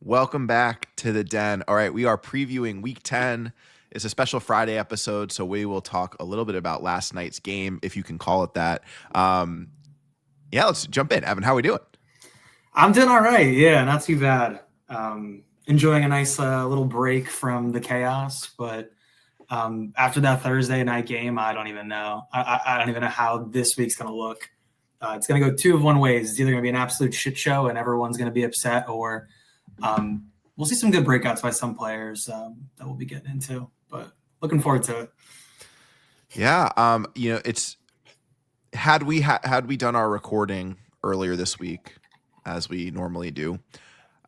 Welcome back to the den. All right, we are previewing week 10. It's a special Friday episode, so we will talk a little bit about last night's game, if you can call it that. Yeah, let's jump in. Evan, how are we doing? I'm doing all right. Yeah, not too bad. Enjoying a nice little break from the chaos, but after that Thursday night game, I don't even know. I don't even know how this week's going to look. It's going to go two of one ways. It's either going to be an absolute shit show and everyone's going to be upset, or we'll see some good breakouts by some players that we'll be getting into. But looking forward to it. Yeah, it's had we done our recording earlier this week, as we normally do,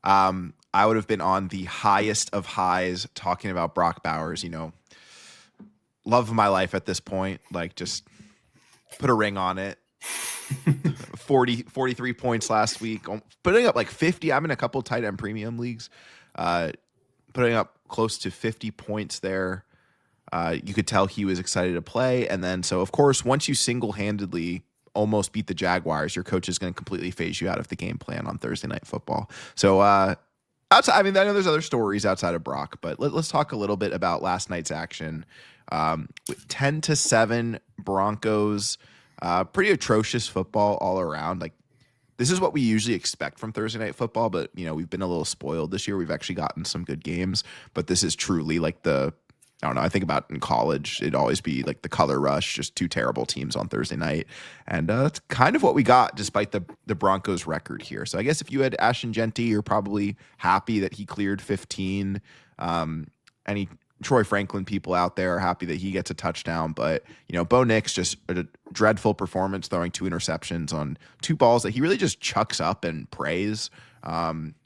I would have been on the highest of highs talking about Brock Bowers. Love of my life at this point. Like, just put a ring on it. 43 points last week, putting up like 50. I'm in a couple tight end premium leagues, putting up close to 50 points there. You could tell he was excited to play. And then, so of course, once you single-handedly almost beat the Jaguars, your coach is going to completely phase you out of the game plan on Thursday Night Football. So outside, I know there's other stories outside of Brock, but let's talk a little bit about last night's action. With 10-7 Broncos, pretty atrocious football all around. Like, this is what we usually expect from Thursday Night Football, but we've been a little spoiled this year. We've actually gotten some good games, but this is truly like I don't know. I think about in college, it'd always be like the color rush, just two terrible teams on Thursday night. And that's kind of what we got despite the Broncos record here. So I guess if you had Ashton Genty, you're probably happy that he cleared 15. Any Troy Franklin people out there are happy that he gets a touchdown. But, Bo Nix, just a dreadful performance, throwing 2 interceptions on 2 balls that he really just chucks up and prays.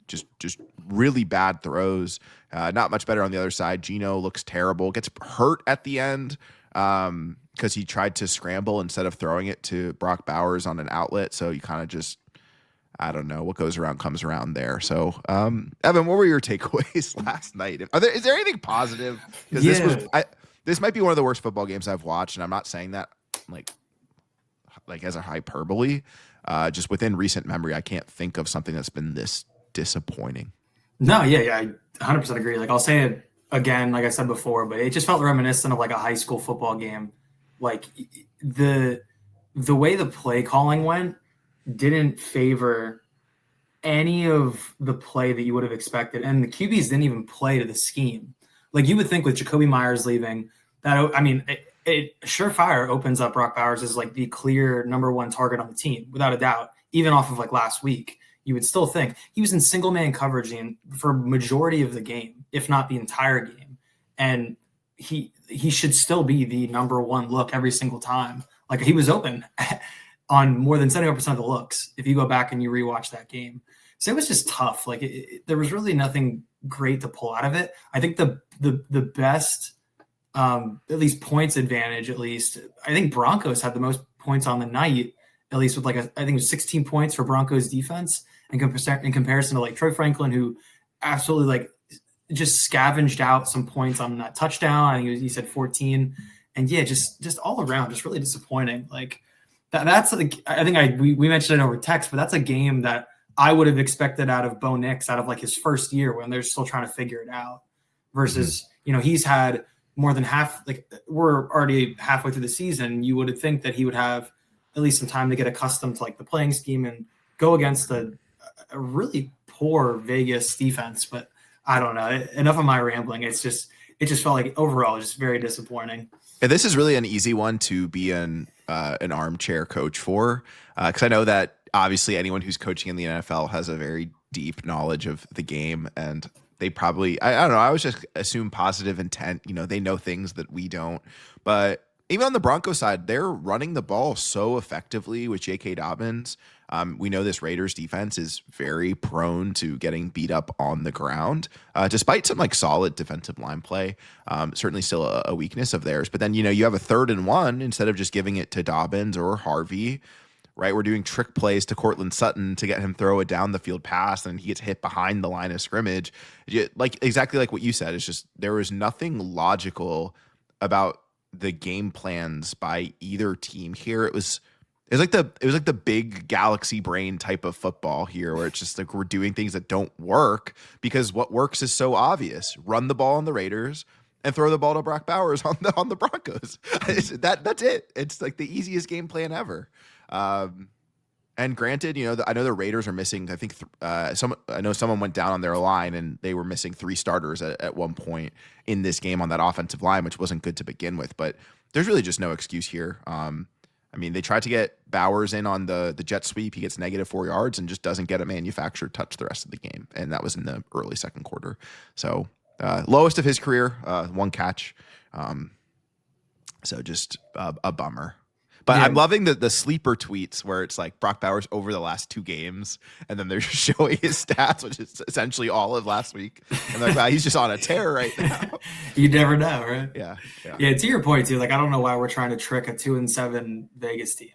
Just really bad throws. Not much better on the other side. Geno looks terrible. Gets hurt at the end because he tried to scramble instead of throwing it to Brock Bowers on an outlet. So you kind of just, I don't know, what goes around comes around there. So, Evan, what were your takeaways last night? Is there anything positive? Because this might be one of the worst football games I've watched, and I'm not saying that like as a hyperbole. Just within recent memory, I can't think of something that's been this disappointing. No, yeah, I 100% agree. Like, I'll say it again, like I said before, but it just felt reminiscent of like a high school football game. Like, the way the play calling went didn't favor any of the play that you would have expected, and the QBs didn't even play to the scheme. Like, you would think with Jacoby Myers leaving, that it surefire opens up Brock Bowers as like the clear number one target on the team, without a doubt. Even off of like last week, you would still think he was in single man coverage for majority of the game, if not the entire game. And he should still be the number one look every single time. Like, he was open on more than 70% of the looks if you go back and you rewatch that game. So it was just tough. Like, there was really nothing great to pull out of it. I think the best, at least points advantage, at least, I think Broncos had the most points on the night, at least with I think it was 16 points for Broncos defense in comparison to like Troy Franklin, who absolutely like just scavenged out some points on that touchdown. I think he said 14. And yeah, just all around, just really disappointing. Like, that's like, I think we mentioned it over text, but that's a game that I would have expected out of Bo Nix, out of like his first year when they're still trying to figure it out, versus, he's had more than half, like, we're already halfway through the season. You would think that he would have at least some time to get accustomed to like the playing scheme and go against a really poor Vegas defense. But I don't know, enough of my rambling. It just felt like overall just very disappointing. And this is really an easy one to be an armchair coach for, because I know that obviously anyone who's coaching in the NFL has a very deep knowledge of the game, and they probably, I don't know, I always just assume positive intent. They know things that we don't. But even on the Broncos side, they're running the ball so effectively with J.K. Dobbins. We know this Raiders defense is very prone to getting beat up on the ground, despite some like solid defensive line play. Certainly still a weakness of theirs. But then, you have a 3rd and 1 instead of just giving it to Dobbins or Harvey, right? We're doing trick plays to Cortland Sutton to get him throw a down the field pass, and he gets hit behind the line of scrimmage. Like, exactly like what you said. It's just, there was nothing logical about the game plans by either team here. It was it was like the big galaxy brain type of football here, where it's just like we're doing things that don't work because what works is so obvious. Run the ball on the Raiders and throw the ball to Brock Bowers on the Broncos. That's it. It's like the easiest game plan ever. And granted, I know the Raiders are missing. I think I know someone went down on their line, and they were missing 3 starters at one point in this game on that offensive line, which wasn't good to begin with. But there's really just no excuse here. I mean, they tried to get Bowers in on the jet sweep. He gets -4 yards and just doesn't get a manufactured touch the rest of the game. And that was in the early second quarter. So lowest of his career, 1 catch. So just a bummer. But Yeah. I'm loving the sleeper tweets where it's like Brock Bowers over the last 2 games, and then they're just showing his stats, which is essentially all of last week. And they're like, wow, he's just on a tear right now. You never know, right? Yeah. Yeah, to your point too, like I don't know why we're trying to trick a 2-7 Vegas team.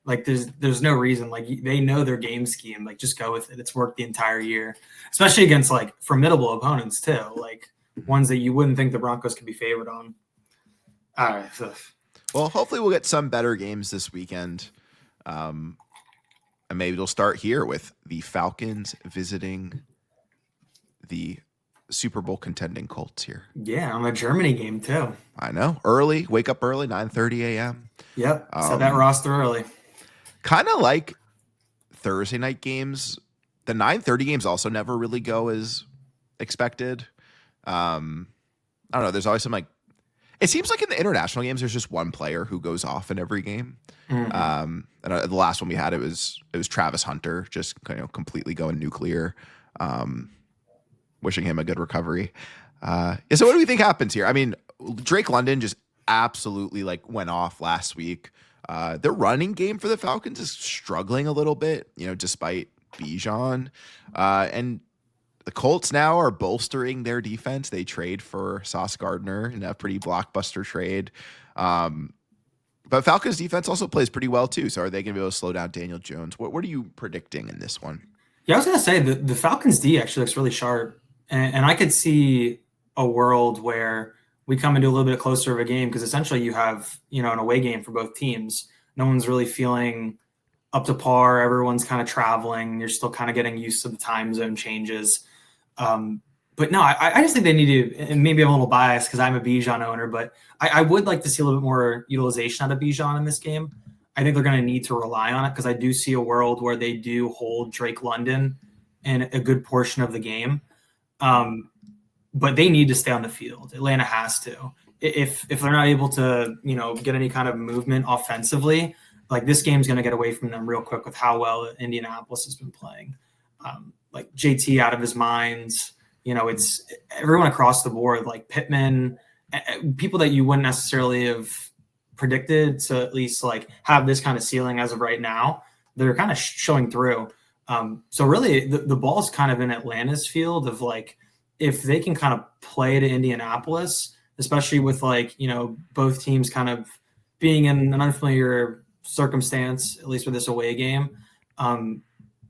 Like there's no reason. Like they know their game scheme. Like just go with it. It's worked the entire year, especially against like formidable opponents too, like ones that you wouldn't think the Broncos could be favored on. All right. So. Well, hopefully we'll get some better games this weekend. And maybe we'll start here with the Falcons visiting the Super Bowl contending Colts here. Yeah, on a Germany game too. I know. Early. Wake up early, 9:30 a.m. Yep. So that roster early. Kind of like Thursday night games. The 9:30 games also never really go as expected. I don't know. There's always some like, it seems like in the international games, there's just one player who goes off in every game. Mm-hmm. And the last one we had, it was Travis Hunter, just completely going nuclear. Wishing him a good recovery. So what do we think happens here? I mean, Drake London just absolutely like went off last week. The running game for the Falcons is struggling a little bit, despite Bijan. And the Colts now are bolstering their defense. They trade for Sauce Gardner in a pretty blockbuster trade. But Falcons defense also plays pretty well too. So are they going to be able to slow down Daniel Jones? What are you predicting in this one? Yeah, I was going to say the Falcons D actually looks really sharp. And I could see a world where we come into a little bit closer of a game because essentially you have, an away game for both teams. No one's really feeling up to par. Everyone's kind of traveling. You're still kind of getting used to the time zone changes. But no, I just think they need to, and maybe I'm a little biased because I'm a Bijan owner, but I would like to see a little bit more utilization out of Bijan in this game. I think they're going to need to rely on it because I do see a world where they do hold Drake London in a good portion of the game. But they need to stay on the field. Atlanta has to. If they're not able to, get any kind of movement offensively, like this game's going to get away from them real quick with how well Indianapolis has been playing. Like JT out of his mind, it's everyone across the board, like Pittman, people that you wouldn't necessarily have predicted to at least like have this kind of ceiling as of right now. They're kind of showing through. So really the ball's kind of in Atlanta's field of like, if they can kind of play to Indianapolis, especially with like, both teams kind of being in an unfamiliar circumstance, at least with this away game,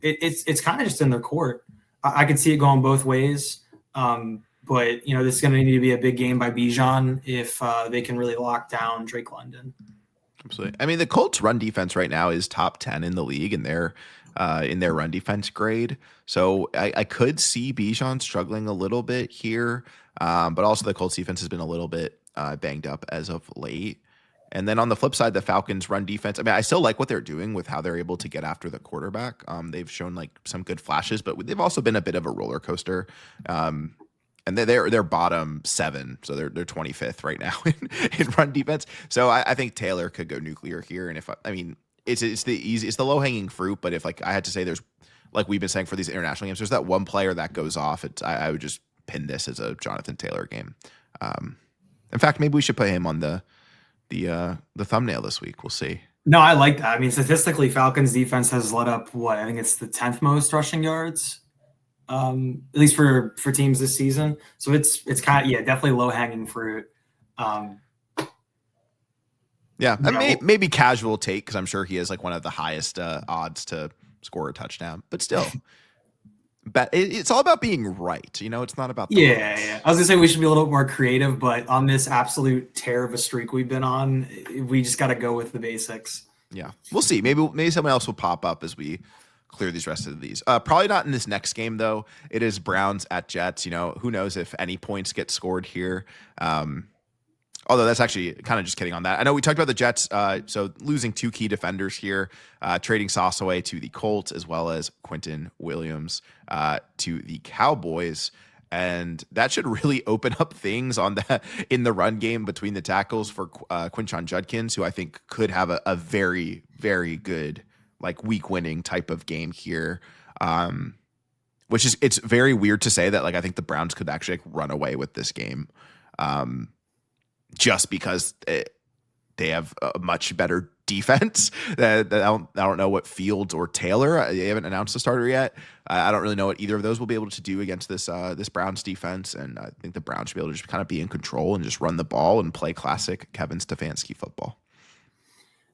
it's kind of just in their court. I could see it going both ways. But, this is going to need to be a big game by Bijan if they can really lock down Drake London. Absolutely. I mean, the Colts run defense right now is top 10 in the league in their run defense grade. So I could see Bijan struggling a little bit here. But also the Colts defense has been a little bit banged up as of late. And then on the flip side, the Falcons run defense, I mean, I still like what they're doing with how they're able to get after the quarterback. They've shown like some good flashes, but they've also been a bit of a roller coaster. And they're bottom 7, so they're 25th right now in run defense. So I think Taylor could go nuclear here. And it's the low hanging fruit. But if like I had to say, there's like we've been saying for these international games, there's that one player that goes off. I would just pin this as a Jonathan Taylor game. In fact, maybe we should put him on the thumbnail this week. We'll see. No, I like that. I mean, statistically, Falcons defense has let up I think it's the 10th most rushing yards. At least for teams this season. So it's kind of, definitely low hanging fruit. Maybe casual take, because I'm sure he has like one of the highest odds to score a touchdown, but still, but it's all about being right. It's not about the odds. I was gonna say we should be a little bit more creative, but on this absolute tear of a streak we've been on, we just got to go with the basics. Yeah, we'll see. Maybe someone else will pop up as we clear these rest of these. Probably not in this next game though. It is Browns at Jets. Who knows if any points get scored here. Although that's actually kind of just kidding on that. I know we talked about the Jets. So losing two key defenders here, trading Sauce away to the Colts as well as Quentin Williams to the Cowboys. And that should really open up things in the run game between the tackles for Quinshon Judkins, who I think could have a very, very good like week winning type of game here. It's very weird to say that like I think the Browns could actually like run away with this game. Just because they have a much better defense. I don't know what Fields or Taylor. They haven't announced the starter yet. I don't really know what either of those will be able to do against this Browns defense. And I think the Browns should be able to just kind of be in control and just run the ball and play classic Kevin Stefanski football.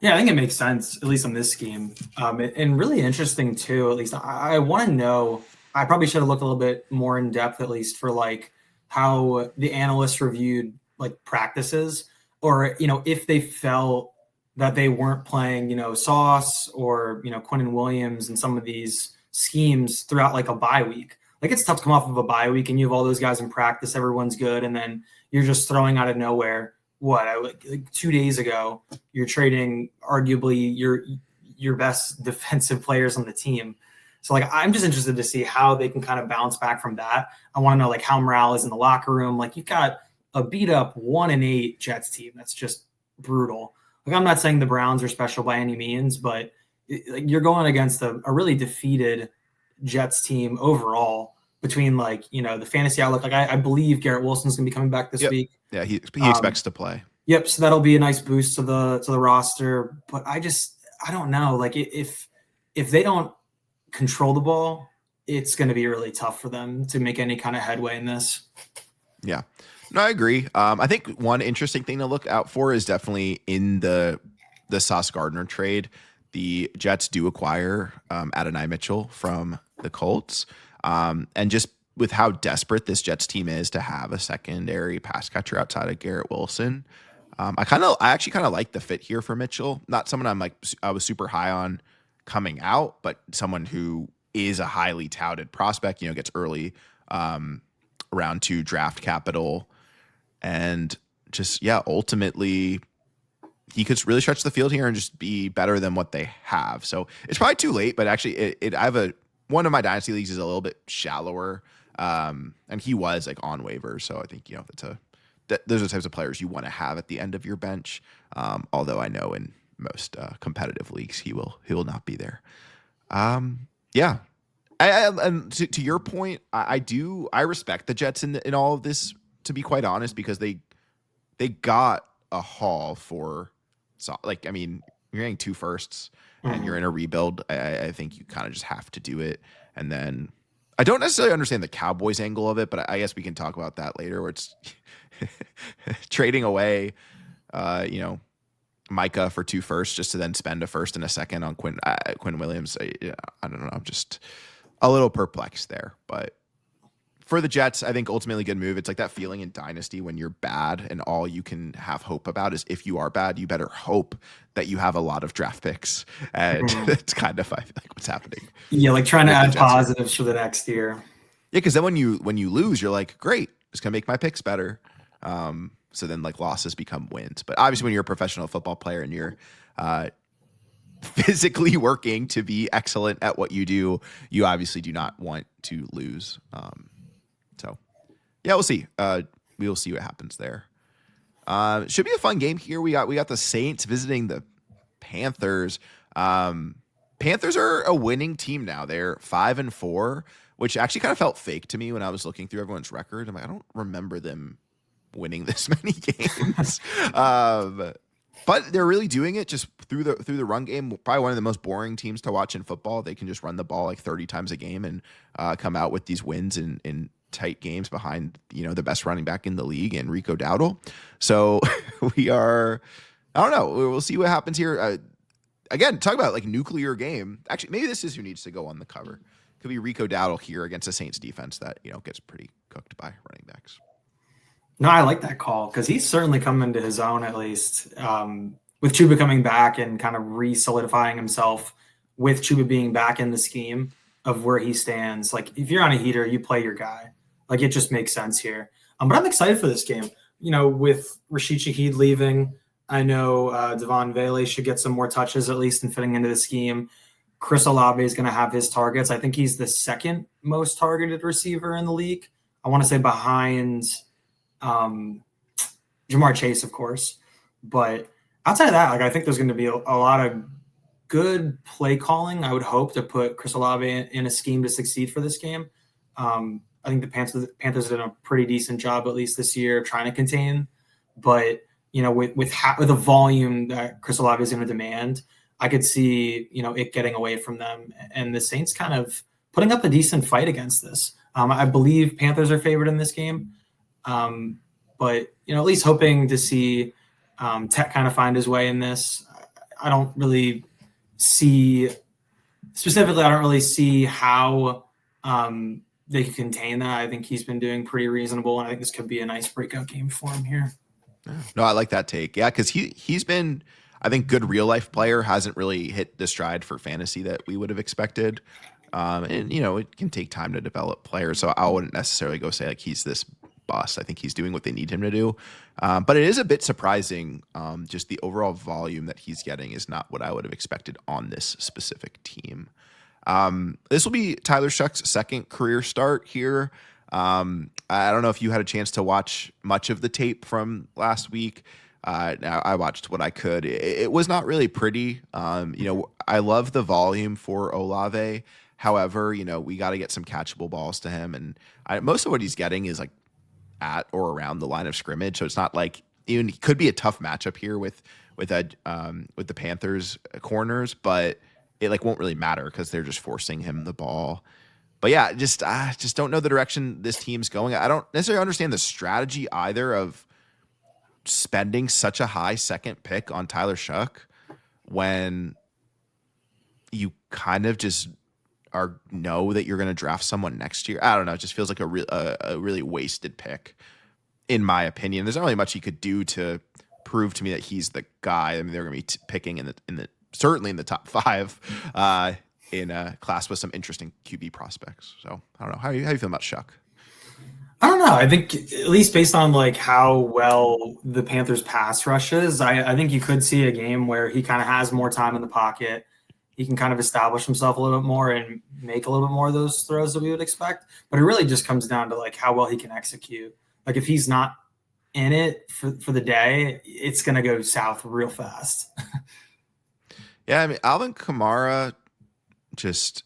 Yeah, I think it makes sense, at least on this scheme. And really interesting too, at least I want to know, I probably should have looked a little bit more in depth, at least for like how the analysts reviewed like practices, or if they felt that they weren't playing Sauce or Quentin Williams and some of these schemes throughout like a bye week. Like it's tough to come off of a bye week and you have all those guys in practice, everyone's good, and then you're just throwing out of nowhere like 2 days ago you're trading arguably your best defensive players on the team. So like I'm just interested to see how they can kind of bounce back from that. I want to know like how morale is in the locker room. Like you've got a beat up 1-8 Jets team that's just brutal. Like I'm not saying the Browns are special by any means, but you're going against a really defeated Jets team overall. Between like the fantasy outlook, like I believe Garrett Wilson's gonna be coming back this week. Yeah, he expects to play. Yep, so that'll be a nice boost to the roster. But I don't know. Like if they don't control the ball, it's going to be really tough for them to make any kind of headway in this. Yeah. No, I agree. I think one interesting thing to look out for is definitely in the Sauce Gardner trade. The Jets do acquire Adonai Mitchell from the Colts. And just with how desperate this Jets team is to have a secondary pass catcher outside of Garrett Wilson, I actually kind of like the fit here for Mitchell. Not someone I was super high on coming out, but someone who is a highly touted prospect, gets early round 2 draft capital. And just, ultimately he could really stretch the field here and just be better than what they have. So it's probably too late, but actually I have one of my dynasty leagues is a little bit shallower. And he was like on waivers. So I think, those are the types of players you want to have at the end of your bench. Although I know in most competitive leagues, he will not be there. Yeah. And to your point, I respect the Jets in all of this, to be quite honest, because they got a haul for, you're getting 2 firsts and you're in a rebuild. I think you kind of just have to do it. And then I don't necessarily understand the Cowboys angle of it, but I guess we can talk about that later, where it's trading away, Micah for 2 firsts just to then spend a first and a second on Quinn Williams. I don't know. I'm just a little perplexed there, but for the Jets, I think ultimately good move. It's like that feeling in Dynasty when you're bad and all you can have hope about is if you are bad, you better hope that you have a lot of draft picks. And it's kind of, I feel like, what's happening. Yeah, like trying to add positives for the next year. Yeah, because then when you lose, you're like, great, it's going to make my picks better. So then like losses become wins. But obviously when you're a professional football player and you're physically working to be excellent at what you do, you obviously do not want to lose. So yeah, we'll see. We will see what happens there. Should be a fun game here. We got the Saints visiting the Panthers. Panthers are a winning team now. They're 5-4, which actually kind of felt fake to me when I was looking through everyone's record. I'm like, I don't remember them winning this many games. But they're really doing it just through the run game. Probably one of the most boring teams to watch in football. They can just run the ball like 30 times a game and come out with these wins in tight games behind, the best running back in the league, and Rico Dowdle. So I don't know. We'll see what happens here. Again, talk about like nuclear game. Actually, maybe this is who needs to go on the cover. Could be Rico Dowdle here against a Saints defense that, gets pretty cooked by running backs. No, I like that call because he's certainly come into his own, at least. with Chuba coming back and kind of re-solidifying himself with Chuba being back in the scheme of where he stands. Like if you're on a heater, you play your guy. Like it just makes sense here. But I'm excited for this game. With Rashid Shaheed leaving, I know Devon Vele should get some more touches at least in fitting into the scheme. Chris Olave is going to have his targets. I think he's the second most targeted receiver in the league. I want to say behind Jamar Chase, of course. But outside of that, I think there's going to be a lot of good play calling. I would hope to put Chris Olave in a scheme to succeed for this game. I think the Panthers did a pretty decent job, at least this year, trying to contain. But with the volume that Chris Olave is going to demand, I could see it getting away from them, and the Saints kind of putting up a decent fight against this. I believe Panthers are favored in this game, but at least hoping to see Tech kind of find his way in this. I don't really see how they could contain that. I think he's been doing pretty reasonable, and I think this could be a nice breakout game for him here. No, I like that take. Yeah, because he's been, I think, good real life player, hasn't really hit the stride for fantasy that we would have expected. And it can take time to develop players, so I wouldn't necessarily go say like he's this bust. I think he's doing what they need him to do. But it is a bit surprising. Just the overall volume that he's getting is not what I would have expected on this specific team. This will be Tyler Shuck's second career start here. I don't know if you had a chance to watch much of the tape from last week. Now I watched what I could. It was not really pretty. I love the volume for Olave. However, we got to get some catchable balls to him. And most of what he's getting is like at or around the line of scrimmage. So it's not like even it could be a tough matchup here with the Panthers corners, but it like won't really matter because they're just forcing him the ball. But yeah, I just don't know the direction this team's going. I don't necessarily understand the strategy either of spending such a high second pick on Tyler Shuck when you kind of just know that you're going to draft someone next year. I don't know. It just feels like a really wasted pick, in my opinion. There's not really much he could do to prove to me that he's the guy. I mean, they're going to be picking in the certainly in the top 5 in a class with some interesting QB prospects. So I don't know. How you feel about Shuck? I don't know. I think at least based on like how well the Panthers pass rushes, I think you could see a game where he kind of has more time in the pocket. He can kind of establish himself a little bit more and make a little bit more of those throws that we would expect. But it really just comes down to like how well he can execute. Like if he's not in it for the day, it's going to go south real fast. Yeah, I mean, Alvin Kamara just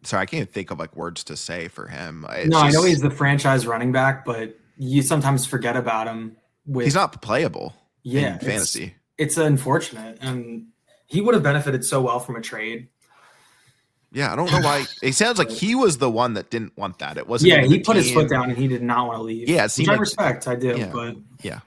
sorry, I can't think of like words to say for him. I know he's the franchise running back, but you sometimes forget about him. He's not playable in fantasy. It's unfortunate, and he would have benefited so well from a trade. Yeah, I don't know why. It sounds like he was the one that didn't want that. It wasn't. Yeah, he put his foot down and he did not want to leave. Yeah, which I respect. I do, but yeah,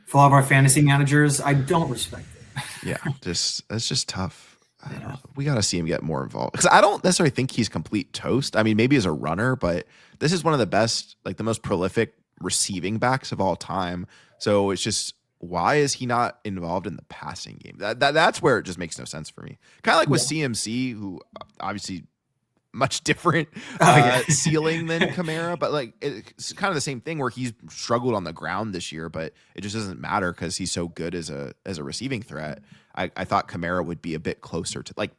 for all of our fantasy managers, I don't respect it. Yeah, it's just tough. I don't know. We got to see him get more involved because I don't necessarily think he's complete toast. I mean, maybe as a runner, but this is one of the best, like the most prolific receiving backs of all time. So it's just, why is he not involved in the passing game? That's where it just makes no sense for me. Kind of like with CMC, who obviously much different ceiling than Kamara, but like it's kind of the same thing where he's struggled on the ground this year, but it just doesn't matter because he's so good as a receiving threat. I thought Kamara would be a bit closer to like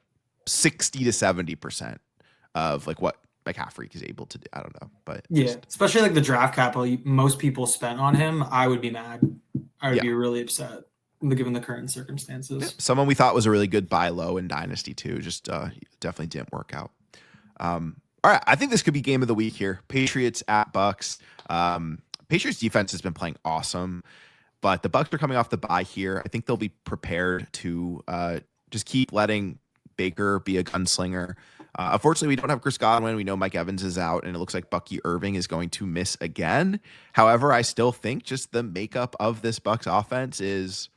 60 to 70% of like what McCaffrey is able to do. I don't know, but especially like the draft capital most people spent on him, I would be mad. I would be really upset given the current circumstances. Yeah. Someone we thought was a really good buy low in Dynasty too, just definitely didn't work out. All right, I think this could be game of the week here. Patriots at Bucks. Patriots defense has been playing awesome, but the Bucks are coming off the bye here. I think they'll be prepared to just keep letting Baker be a gunslinger. Unfortunately, we don't have Chris Godwin. We know Mike Evans is out, and it looks like Bucky Irving is going to miss again. However, I still think just the makeup of this Bucks offense is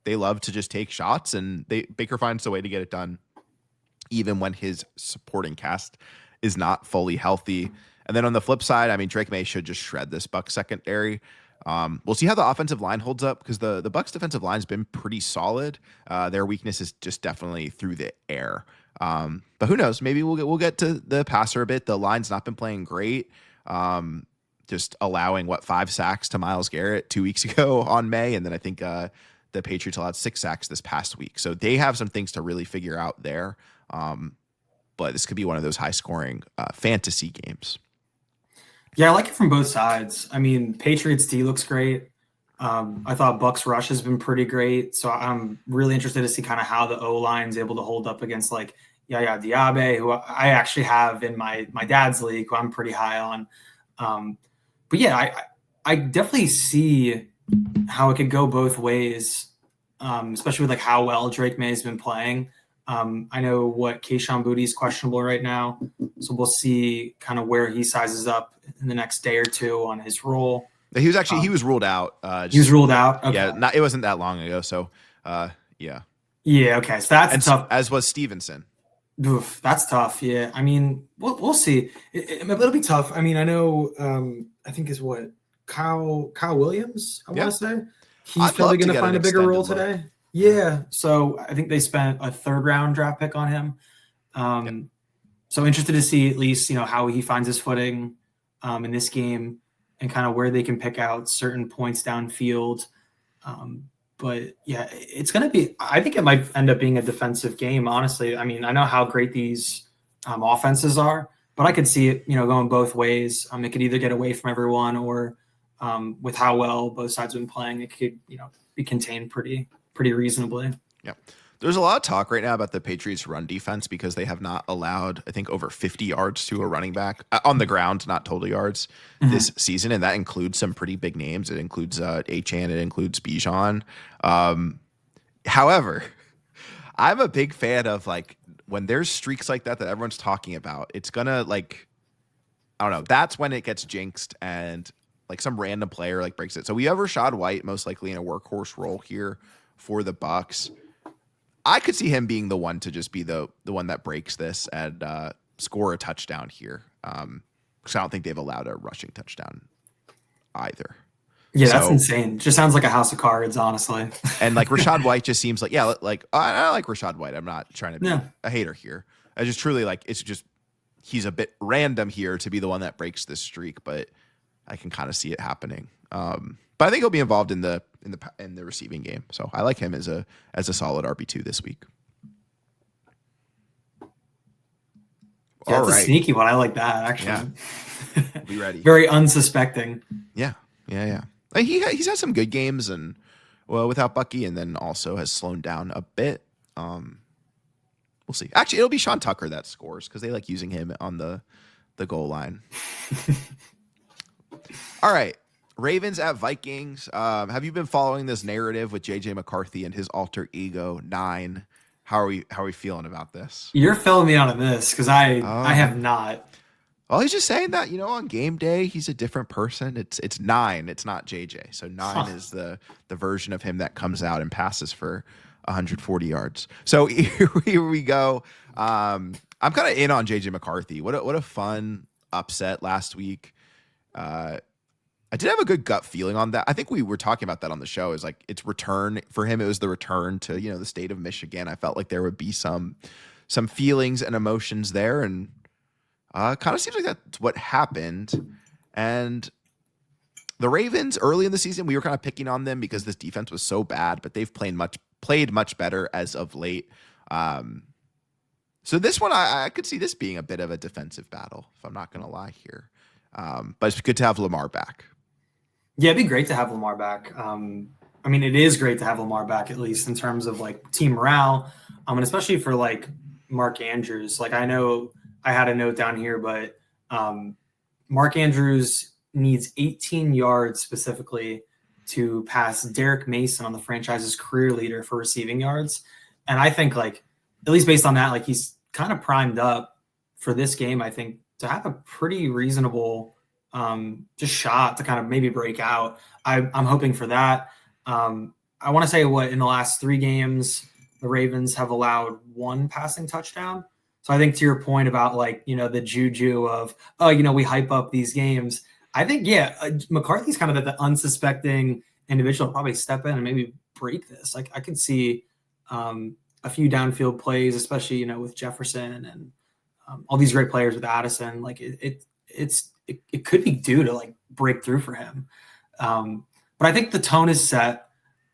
they love to just take shots, and Baker finds a way to get it done, even when his supporting cast is not fully healthy. And then on the flip side, I mean, Drake May should just shred this Bucks secondary. We'll see how the offensive line holds up because the Bucs defensive line has been pretty solid. Their weakness is just definitely through the air. But who knows? Maybe we'll get to the passer a bit. The line's not been playing great. Just allowing 5 sacks to Myles Garrett 2 weeks ago on May, and then I think the Patriots allowed 6 sacks this past week. So they have some things to really figure out there. But this could be one of those high scoring fantasy games. Yeah, I like it from both sides. I mean, Patriots D looks great. I thought Bucks rush has been pretty great. So I'm really interested to see kind of how the O-line is able to hold up against like Yaya Diaby, who I actually have in my dad's league, who I'm pretty high on. But yeah, I definitely see how it could go both ways, especially with like how well Drake May has been playing. I know what Kayshon Boutte is questionable right now, so we'll see kind of where he sizes up in the next day or two on his role. He was actually he was ruled out. He was ruled out. Okay. Yeah, it wasn't that long ago. So yeah. Yeah. Okay. So that's tough. As was Stevenson. Oof, that's tough. Yeah. I mean, we'll see. It'll be tough. I mean, I know. I think is what Kyle Williams. I want to say he's probably going to find a bigger role today. Yeah. So I think they spent a 3rd round draft pick on him. So interested to see at least, how he finds his footing in this game and kind of where they can pick out certain points downfield. But yeah, it's going to be, I think it might end up being a defensive game, honestly. I mean, I know how great these offenses are, but I could see it, going both ways. It could either get away from everyone or with how well both sides have been playing, it could, be contained pretty reasonably. Yeah. There's a lot of talk right now about the Patriots run defense because they have not allowed, I think, over 50 yards to a running back on the ground, not total yards this season. And that includes some pretty big names. It includes Achane. It includes Bijan. However, I'm a big fan of like when there's streaks like that everyone's talking about, it's going to like, I don't know. That's when it gets jinxed and like some random player like breaks it. So we have Rachaad White most likely in a workhorse role here for the Bucs. I could see him being the one to just be the one that breaks this and score a touchdown here. Because I don't think they've allowed a rushing touchdown either. Yeah, that's insane. Just sounds like a house of cards, honestly. And like Rachaad White just seems like, I like Rachaad White. I'm not trying to be a hater here. I just truly like, it's just, he's a bit random here to be the one that breaks this streak, but I can kind of see it happening. But I think he'll be involved in the receiving game. So I like him as a solid RB2 this week. Yeah, it's a sneaky one. I like that, actually. Yeah. Be ready. Very unsuspecting. Yeah. He's had some good games and without Bucky, and then also has slowed down a bit. We'll see. Actually, it'll be Sean Tucker that scores because they like using him on the goal line. All right. Ravens at Vikings. Have you been following this narrative with JJ McCarthy and his alter ego 9? How are we feeling about this? You're filling me on this because I have not. Oh, he's just saying that, on game day he's a different person. It's 9. It's not JJ. So 9 is the version of him that comes out and passes for 140 yards. So here we go. I'm kind of in on JJ McCarthy. What a fun upset last week. I did have a good gut feeling on that. I think we were talking about that on the show. Is like it's return for him. It was the return to the state of Michigan. I felt like there would be some feelings and emotions there, and kind of seems like that's what happened. And the Ravens early in the season, we were kind of picking on them because this defense was so bad, but they've played much better as of late. So this one, I could see this being a bit of a defensive battle, if I'm not going to lie here. But it's good to have Lamar back. Yeah, it'd be great to have Lamar back. I mean, it is great to have Lamar back, at least in terms of like team morale, and especially for like Mark Andrews. Like I know I had a note down here, but Mark Andrews needs 18 yards specifically to pass Derek Mason on the franchise's career leader for receiving yards. And I think like, at least based on that, like he's kind of primed up for this game, I think, to have a pretty reasonable just shot to kind of maybe break out. I'm hoping for that. I want to say in the last 3 games, the Ravens have allowed 1 passing touchdown. So I think to your point about like, the juju of, we hype up these games. I think, McCarthy's kind of the unsuspecting individual to probably step in and maybe break this. Like I could see a few downfield plays, especially, with Jefferson and all these great players with Addison. Like it could be due to like break through for him. But I think the tone is set.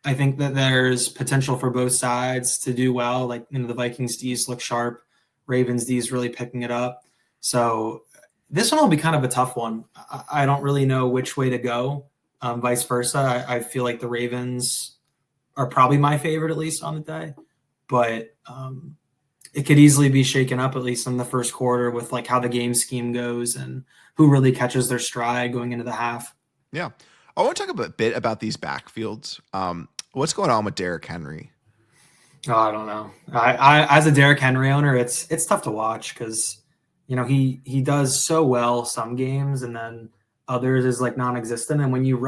I think that there's potential for both sides to do well. Like, the Vikings D's look sharp. Ravens D's really picking it up. So this one will be kind of a tough one. I don't really know which way to go. Vice versa. I feel like the Ravens are probably my favorite, at least on the day. But it could easily be shaken up, at least in the first quarter, with like how the game scheme goes and who really catches their stride going into the half. Yeah. I want to talk a bit about these backfields. What's going on with Derrick Henry? Oh, I don't know. I as a Derrick Henry owner, it's tough to watch because he does so well some games, and then others is like non-existent. And when you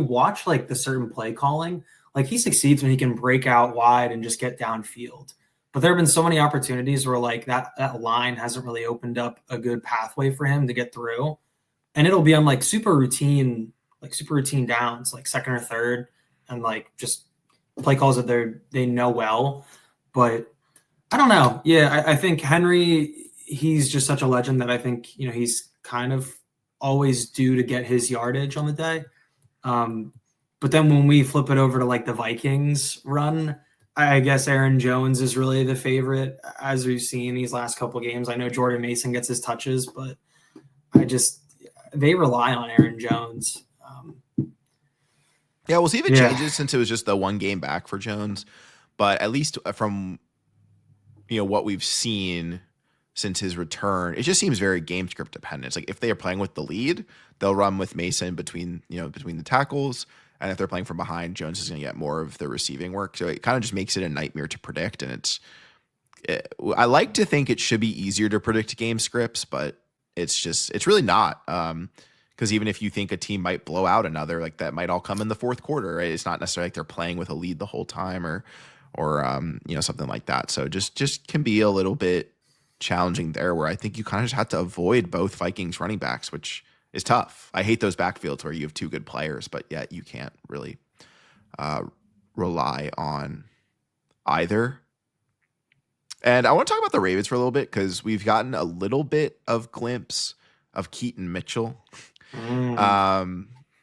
watch like the certain play calling, like he succeeds when he can break out wide and just get downfield. But there have been so many opportunities where like that line hasn't really opened up a good pathway for him to get through, and it'll be on like super routine downs, like second or third, and like just play calls that they know well. But I don't know. Yeah, I think Henry, he's just such a legend that I think he's kind of always due to get his yardage on the day. But then when we flip it over to like the Vikings run, I guess Aaron Jones is really the favorite, as we've seen these last couple of games. I know Jordan Mason gets his touches, but they rely on Aaron Jones. Yeah, we'll see if it changes since it was just the one game back for Jones. But at least from what we've seen since his return, it just seems very game script dependent. It's like if they are playing with the lead, they'll run with Mason between the tackles, and if they're playing from behind, Jones is going to get more of the receiving work. So it kind of just makes it a nightmare to predict. And I like to think it should be easier to predict game scripts, but it's really not. Because even if you think a team might blow out another, like that might all come in the fourth quarter, right? It's not necessarily like they're playing with a lead the whole time or something like that. So just can be a little bit challenging there, where I think you kind of just have to avoid both Vikings running backs, which is tough. I hate those backfields where you have two good players, but yet you can't really rely on either. And I want to talk about the Ravens for a little bit because we've gotten a little bit of glimpse of Keaton Mitchell. And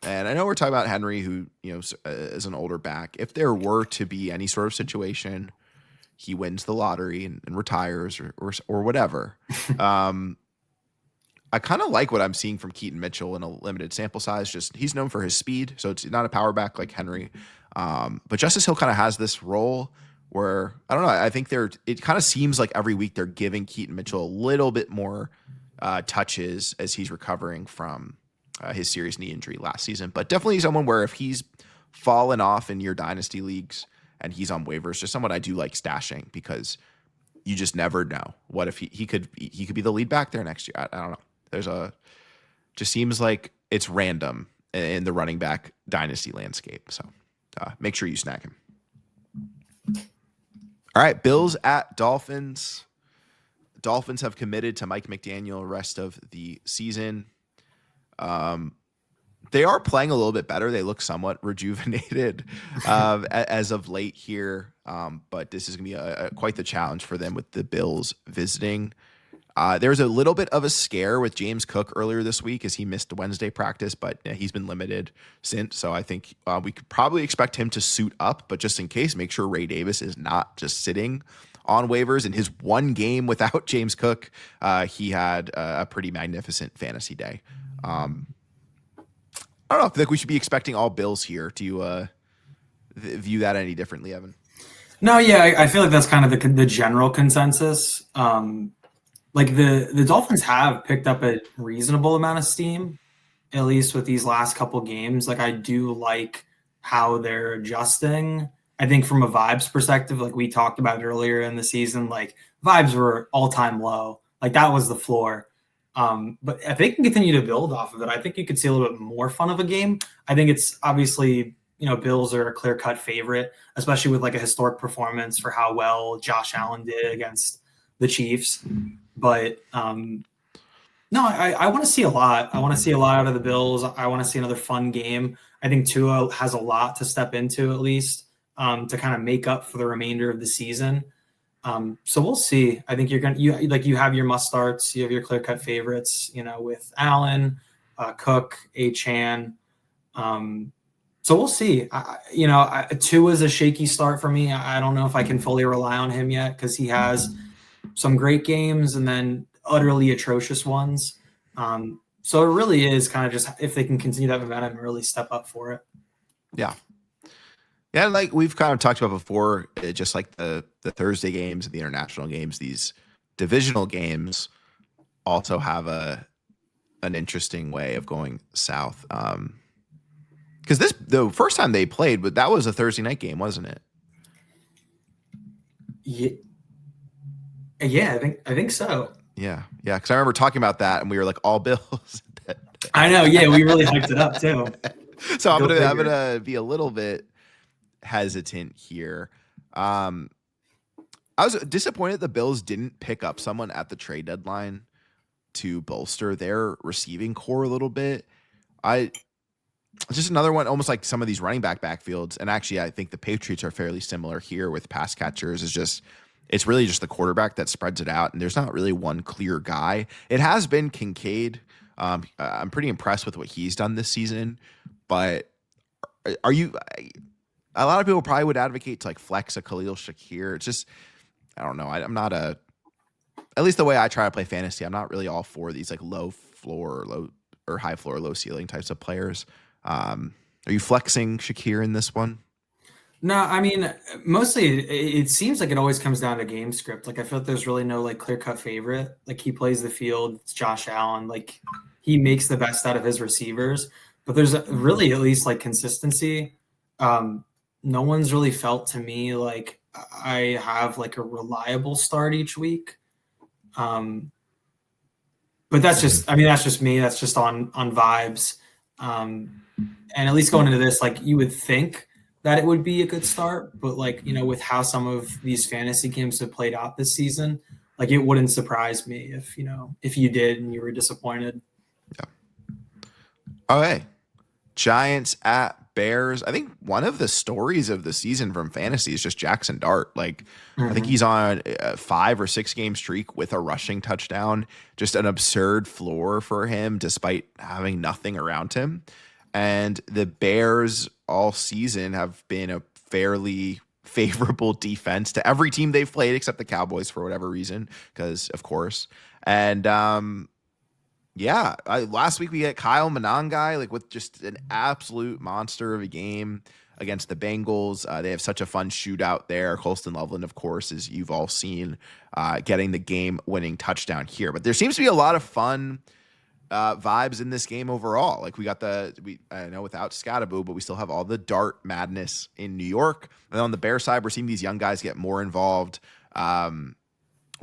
I know we're talking about Henry, who is an older back. If there were to be any sort of situation, he wins the lottery and retires or whatever. I kind of like what I'm seeing from Keaton Mitchell in a limited sample size. Just he's known for his speed, so it's not a power back like Henry. But Justice Hill kind of has this role where I don't know. I think it kind of seems like every week they're giving Keaton Mitchell a little bit more touches as he's recovering from his serious knee injury last season. But definitely someone where if he's fallen off in your dynasty leagues and he's on waivers, just someone I do like stashing because you just never know. What if he could be the lead back there next year? I don't know. Just seems like it's random in the running back dynasty landscape. So make sure you snag him. All right, Bills at Dolphins. Dolphins have committed to Mike McDaniel the rest of the season. They are playing a little bit better. They look somewhat rejuvenated as of late here. But this is going to be quite the challenge for them with the Bills visiting. There's a little bit of a scare with James Cook earlier this week as he missed Wednesday practice, but he's been limited since. So I think we could probably expect him to suit up, but just in case, make sure Ray Davis is not just sitting on waivers. In his one game without James Cook, he had a pretty magnificent fantasy day. I don't know. I think we should be expecting all Bills here. Do you view that any differently, Evan? No, yeah, I feel like that's kind of the general consensus. Like the Dolphins have picked up a reasonable amount of steam, at least with these last couple games. Like I do like how they're adjusting. I think from a vibes perspective, like we talked about earlier in the season, like vibes were all-time low. Like that was the floor. But if they can continue to build off of it, I think you could see a little bit more fun of a game. I think it's obviously, Bills are a clear-cut favorite, especially with like a historic performance for how well Josh Allen did against the Chiefs. But No, I want to see a lot. I want to see a lot out of the Bills. I want to see another fun game. I think Tua has a lot to step into at least to kind of make up for the remainder of the season. So we'll see. I think you have your must starts, you have your clear cut favorites, with Allen, Cook, Chan. So we'll see. Tua is a shaky start for me. I don't know if I can fully rely on him yet because he has some great games and then utterly atrocious ones. So it really is kind of just if they can continue that momentum and really step up for it. Yeah. Yeah, like we've kind of talked about before, just like the Thursday games and the international games, these divisional games also have an interesting way of going south. Because the first time they played, but that was a Thursday night game, wasn't it? Yeah, I think so. Yeah. Because I remember talking about that, and we were like, all Bills. I know. Yeah, we really hyped it up too. So I'm gonna be a little bit hesitant here. I was disappointed the Bills didn't pick up someone at the trade deadline to bolster their receiving core a little bit. Just another one, almost like some of these running back backfields. And actually, I think the Patriots are fairly similar here with pass catchers. It's really just the quarterback that spreads it out, and there's not really one clear guy. It has been Kincaid. I'm pretty impressed with what he's done this season, but are you? A lot of people probably would advocate to like flex a Khalil Shakir. It's just, I don't know. I'm not at least the way I try to play fantasy, I'm not really all for these like low floor or high floor, low ceiling types of players. Are you flexing Shakir in this one? No, I mean, mostly it seems like it always comes down to game script. Like I feel like there's really no like clear cut favorite. Like he plays the field, it's Josh Allen. Like he makes the best out of his receivers, but there's really at least like consistency. No one's really felt to me like I have like a reliable start each week. But that's just me. That's just on vibes. And at least going into this, like you would think that it would be a good start, but like, with how some of these fantasy games have played out this season, like it wouldn't surprise me if you did and you were disappointed. Yeah. Okay. Giants at Bears. I think one of the stories of the season from fantasy is just Jackson Dart. Like, I think he's on a 5 or 6 game streak with a rushing touchdown. Just an absurd floor for him, despite having nothing around him. And the Bears all season have been a fairly favorable defense to every team they've played except the Cowboys for whatever reason, because of course. And last week we had Kyle Monangai like with just an absolute monster of a game against the Bengals. They have such a fun shootout there. Colston Loveland, of course, as you've all seen, getting the game-winning touchdown here. But there seems to be a lot of fun vibes in this game overall. Like I know without Scattaboo, but we still have all the Dart madness in New York. And on the Bear side, we're seeing these young guys get more involved.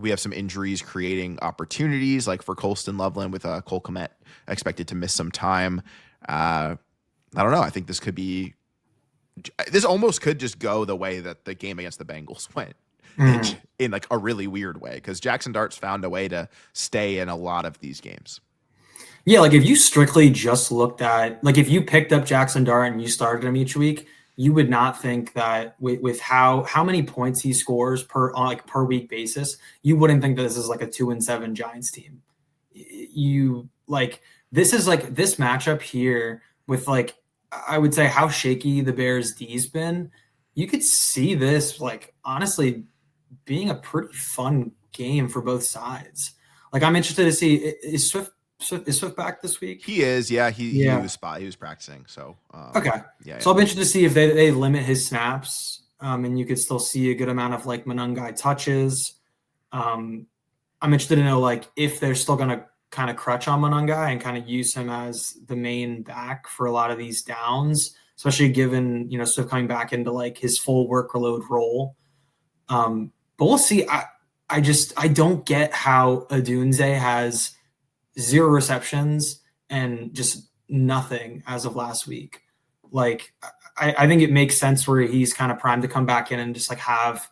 We have some injuries creating opportunities, like for Colston Loveland with Cole Kmet expected to miss some time. I don't know. I think this almost could just go the way that the game against the Bengals went in like a really weird way, because Jackson Dart's found a way to stay in a lot of these games. Yeah, like if you strictly just looked at, like if you picked up Jackson Dart and you started him each week, you would not think that with how many points he scores per week basis, you wouldn't think that this is like a 2-7 Giants team. You like this is like this matchup here with like I would say how shaky the Bears D's been. You could see this like honestly being a pretty fun game for both sides. Like I'm interested to see is Swift back this week? He is, yeah. He was practicing. So okay, so I'll be interested to see if they limit his snaps, and you could still see a good amount of like Monangai touches. I'm interested to know like if they're still going to kind of crutch on Monangai and kind of use him as the main back for a lot of these downs, especially given Swift coming back into like his full workload role. But we'll see. I don't get how Odunze has 0 receptions and just nothing as of last week. Like, I think it makes sense where he's kind of primed to come back in and just like have,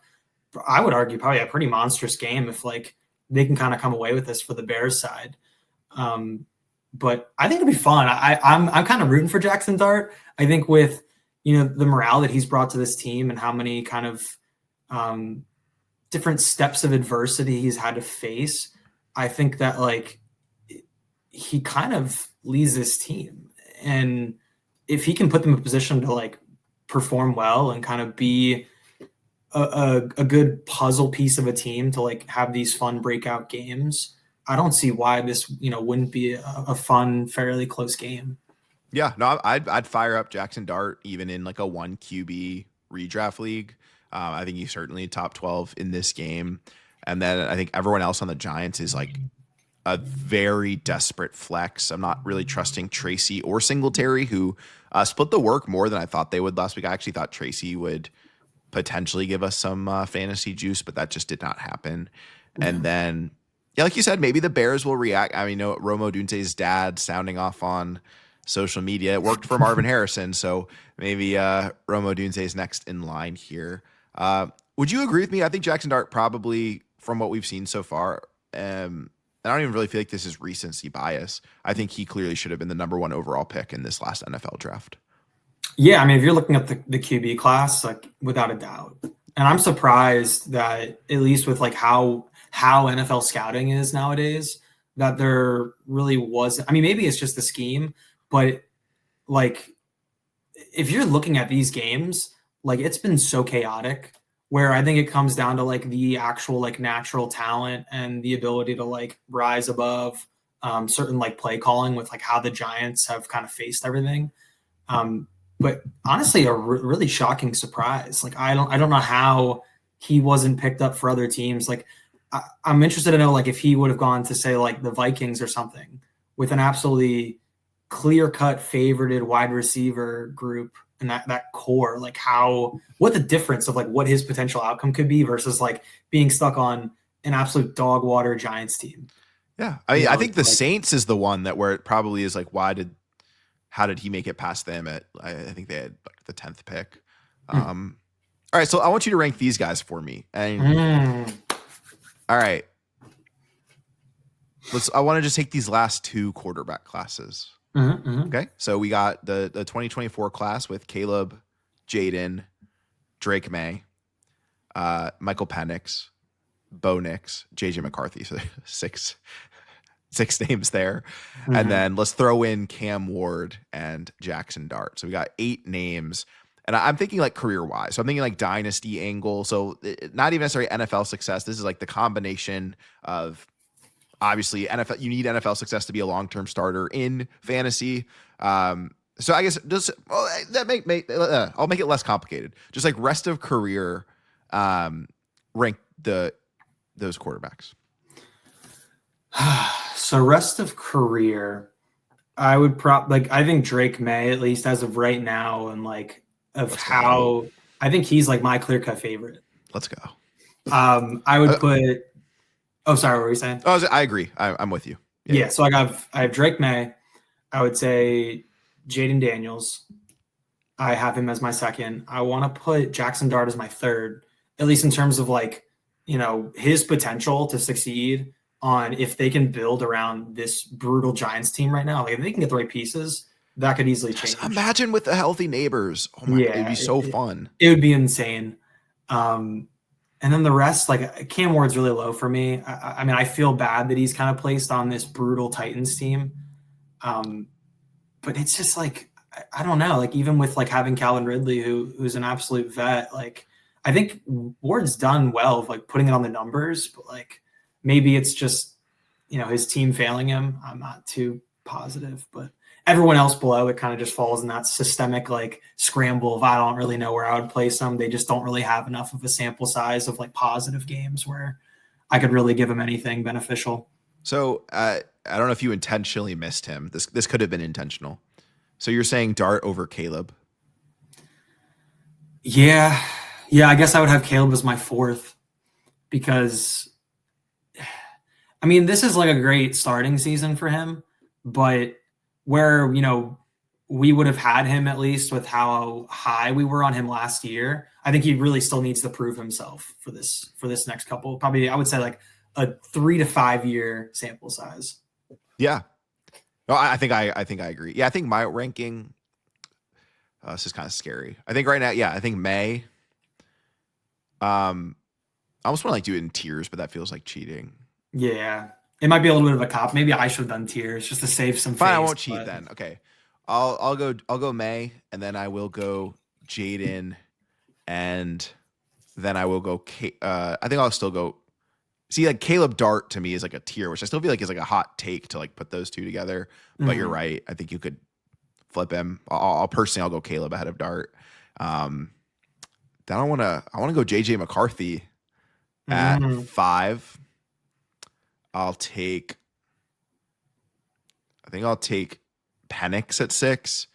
I would argue, probably a pretty monstrous game if like they can kind of come away with this for the Bears side. But I think it'll be fun. I'm kind of rooting for Jackson Dart. I think with the morale that he's brought to this team and how many kind of different steps of adversity he's had to face, I think that like he kind of leads this team, and if he can put them in a position to like perform well and kind of be a good puzzle piece of a team to like have these fun breakout games, I don't see why this wouldn't be a fun, fairly close game. Yeah, no, I'd fire up Jackson Dart even in like a 1 QB redraft league. I think he's certainly top 12 in this game. And then I think everyone else on the Giants is like a very desperate flex. I'm not really trusting Tracy or Singletary, who split the work more than I thought they would last week. I actually thought Tracy would potentially give us some fantasy juice, but that just did not happen. Yeah. And then, yeah, like you said, maybe the Bears will react. I mean, Romo Dunte's dad sounding off on social media. It worked for Marvin Harrison, so maybe Romo Dunte is next in line here. Would you agree with me? I think Jackson Dart probably, from what we've seen so far, and I don't even really feel like this is recency bias, I think he clearly should have been the number 1 overall pick in this last NFL draft. Yeah, I mean, if you're looking at the QB class, like without a doubt. And I'm surprised that at least with like how NFL scouting is nowadays, that there really wasn't. I mean, maybe it's just the scheme, but like if you're looking at these games, like it's been so chaotic where I think it comes down to like the actual like natural talent and the ability to like rise above certain like play calling with like how the Giants have kind of faced everything. But honestly, a really shocking surprise. Like I don't know how he wasn't picked up for other teams. Like I'm interested to know like if he would have gone to say like the Vikings or something with an absolutely clear-cut favorited wide receiver group and that core, like what the difference of like what his potential outcome could be versus like being stuck on an absolute dog water Giants team. Yeah. I mean, I think the Saints is the one that where it probably is like, how did he make it past them at, I think they had like the 10th pick. All right. So I want you to rank these guys for me. And all right, I want to just take these last 2 quarterback classes. Okay. So we got the 2024 class with Caleb, Jaden, Drake May, Michael Penix, Bo Nix, JJ McCarthy. So 6 names there. And then let's throw in Cam Ward and Jackson Dart. So we got 8 names. And I'm thinking like career-wise. So I'm thinking like dynasty angle. So not even necessarily NFL success. This is like the combination of obviously NFL. You need NFL success to be a long-term starter in fantasy. So I guess I'll make it less complicated. Just like rest of career, rank those quarterbacks. So rest of career, I would I think Drake May, at least as of right now, and like I think he's like my clear-cut favorite. Let's go. I would put. Oh, sorry, what were you saying? Oh, I agree. I'm with you. Yeah. So I have Drake May. I would say Jaden Daniels. I have him as my second. I want to put Jackson Dart as my third, at least in terms of like his potential to succeed on if they can build around this brutal Giants team right now. Like if they can get the right pieces, that could easily change. Just imagine with the healthy neighbors. Oh my God, it'd be so fun. It would be insane. And then the rest, like Cam Ward's really low for me. I mean, I feel bad that he's kind of placed on this brutal Titans team. But it's just like, I don't know, like even with like having Calvin Ridley, who's an absolute vet, like I think Ward's done well of like putting it on the numbers, but like maybe it's just, his team failing him. I'm not too positive, but everyone else below it kind of just falls in that systemic like scramble of I don't really know where I would place them. They just don't really have enough of a sample size of like positive games where I could really give them anything beneficial. So I don't know if you intentionally missed him. This could have been intentional. So you're saying Dart over Caleb? Yeah. I guess I would have Caleb as my fourth because I mean, this is like a great starting season for him, but where, we would have had him at least with how high we were on him last year. I think he really still needs to prove himself for this next couple, probably I would say like a 3 to 5 year sample size. Yeah. No, I think I agree. Yeah, I think my ranking. This is kind of scary. I think right now, yeah, I think May. Um, I almost want to like do it in tiers, but that feels like cheating. Yeah. It might be a little bit of a cop. Maybe I should have done tiers just to save some Fine, I face. won't cheat But then. Okay, I'll go May, and then I will go Jaden, and then I will go. I think I'll still go. See, like Caleb Dart to me is like a tier, which I still feel like is like a hot take to like put those two together. But you're mhm. right. I think you could flip him. I'll personally I'll go Caleb ahead of Dart. Um, then I want to go JJ McCarthy at Mm. 5. I'll take I think I'll take Penix at 6,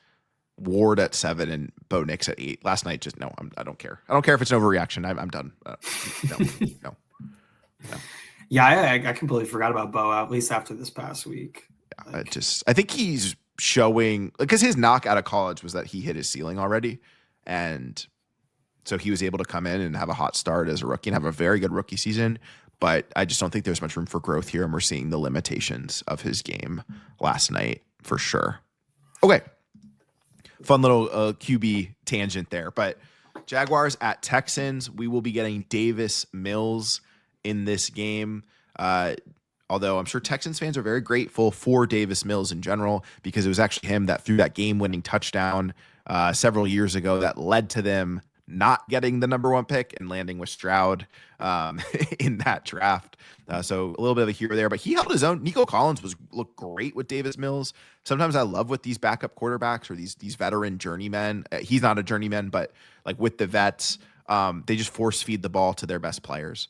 Ward at 7, and Bo Nix at 8. Last night, just no, I don't care. I don't care if it's an overreaction. I'm done. No, no, no. Yeah, I completely forgot about Bo, at least after this past week. Like, I think he's showing because his knock out of college was that he hit his ceiling already, and so he was able to come in and have a hot start as a rookie and have a very good rookie season. But I just don't think there's much room for growth here, and we're seeing the limitations of his game last night for sure. Okay, fun little QB tangent there, but Jaguars at Texans. We will be getting Davis Mills in this game. Although I'm sure Texans fans are very grateful for Davis Mills in general because it was actually him that threw that game-winning touchdown several years ago that led to them not getting the number 1 pick and landing with Stroud in that draft. So a little bit of a hero there, but he held his own. Nico Collins looked great with Davis Mills. Sometimes I love with these backup quarterbacks or these veteran journeymen. He's not a journeyman, but like with the vets, they just force feed the ball to their best players,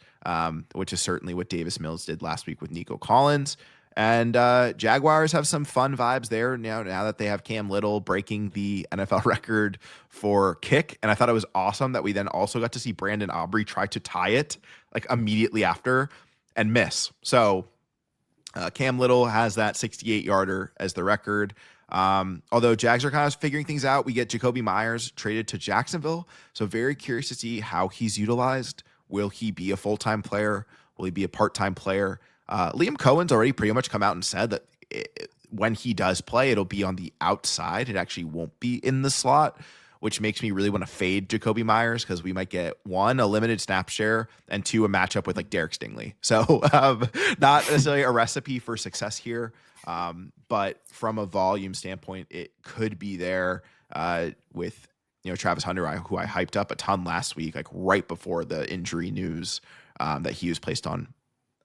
which is certainly what Davis Mills did last week with Nico Collins. And Jaguars have some fun vibes there now that they have Cam Little breaking the NFL record for kick. And I thought it was awesome that we then also got to see Brandon Aubrey try to tie it like immediately after and miss. So Cam Little has that 68-yarder as the record. Although Jags are kind of figuring things out, we get Jacoby Myers traded to Jacksonville. So very curious to see how he's utilized. Will he be a full-time player? Will he be a part-time player? Liam Cohen's already pretty much come out and said that when he does play, it'll be on the outside. It actually won't be in the slot, which makes me really want to fade Jacoby Myers because we might get 1, a limited snap share, and 2, a matchup with like Derek Stingley. So not necessarily a recipe for success here, but from a volume standpoint, it could be there with Travis Hunter, who I hyped up a ton last week, like right before the injury news that he was placed on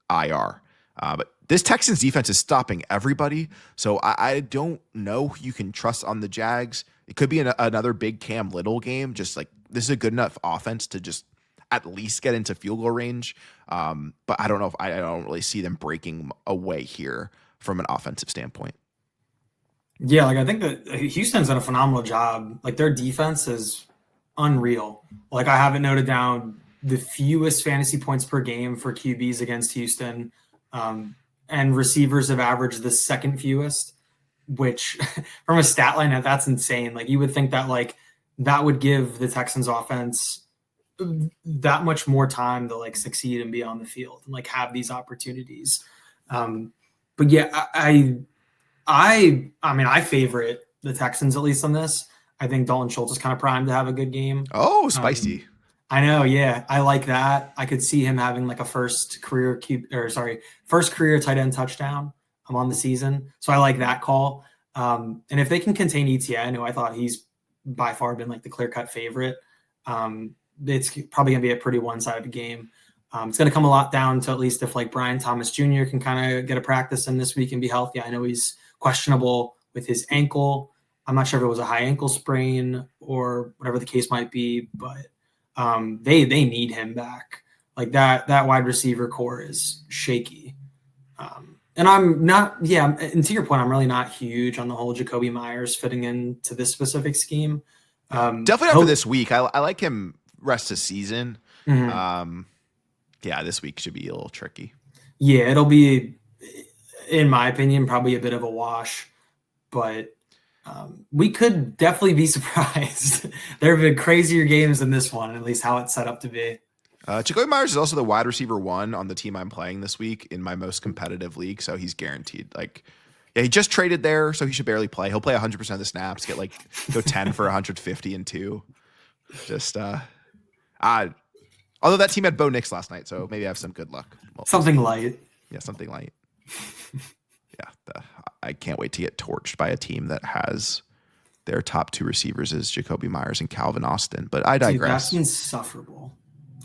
IR. But this Texans defense is stopping everybody. So I don't know who you can trust on the Jags. It could be another big Cam Little game. Just like this is a good enough offense to just at least get into field goal range. But I don't know if I don't really see them breaking away here from an offensive standpoint. yeah, like I think that Houston's done a phenomenal job. Like their defense is unreal. Like I have it noted down the fewest fantasy points per game for QBs against Houston. And receivers have averaged the second fewest, which from a stat line, that's insane. Like you would think that like that would give the Texans offense that much more time to like succeed and be on the field and like have these opportunities. But yeah, I favorite the Texans at least on this. I think Dalton Schultz is kind of primed to have a good game. Oh, spicy. I know, yeah. I like that. I could see him having like a first career tight end touchdown on the season. So I like that call. And if they can contain ETN, who I thought he's by far been like the clear-cut favorite, it's probably going to be a pretty one-sided game. It's going to come a lot down to at least if like Brian Thomas Jr. can kind of get a practice in this week and be healthy. I know he's questionable with his ankle. I'm not sure if it was a high ankle sprain or whatever the case might be, but they need him back. Like that wide receiver core is shaky. And I'm not, yeah, and to your point, I'm really not huge on the whole Jacoby Myers fitting into this specific scheme. Definitely not for this week. I like him rest of season. Mm-hmm. Yeah, this week should be a little tricky. Yeah, it'll be, in my opinion, probably a bit of a wash, but we could definitely be surprised. There have been crazier games than this one, at least how it's set up to be. Jacoby Myers is also the wide receiver 1 on the team I'm playing this week in my most competitive league, so he's guaranteed. Like Yeah, he just traded there, so he should barely play. He'll play 100% of the snaps, get like go 10 for 150 and 2. Just although that team had Bo Nix last night, so maybe I have some good luck. Something light. Yeah, something light. Yeah, I can't wait to get torched by a team that has their top 2 receivers is Jacoby Myers and Calvin Austin. But I digress. Dude, that's insufferable.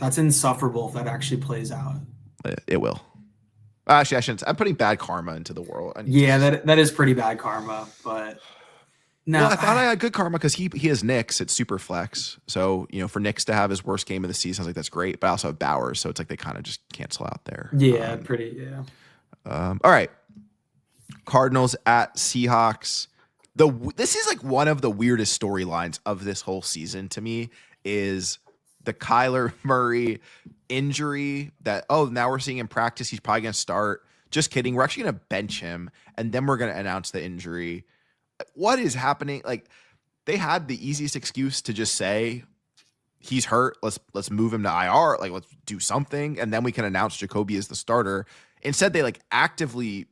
That's insufferable if that actually plays out. It will. Actually, I shouldn't. I'm putting bad karma into the world. Yeah, that is pretty bad karma. But no, I thought I had good karma because he has Knicks at super flex. So for Knicks to have his worst game of the season, I was like, that's great. But I also have Bowers, so it's like they kind of just cancel out there. Yeah, all right. Cardinals at Seahawks. This is like one of the weirdest storylines of this whole season to me is the Kyler Murray injury that, now we're seeing in practice. He's probably going to start. Just kidding. We're actually going to bench him, and then we're going to announce the injury. What is happening? Like, they had the easiest excuse to just say he's hurt. Let's move him to IR. Like, let's do something, and then we can announce Jacoby as the starter. Instead, they like actively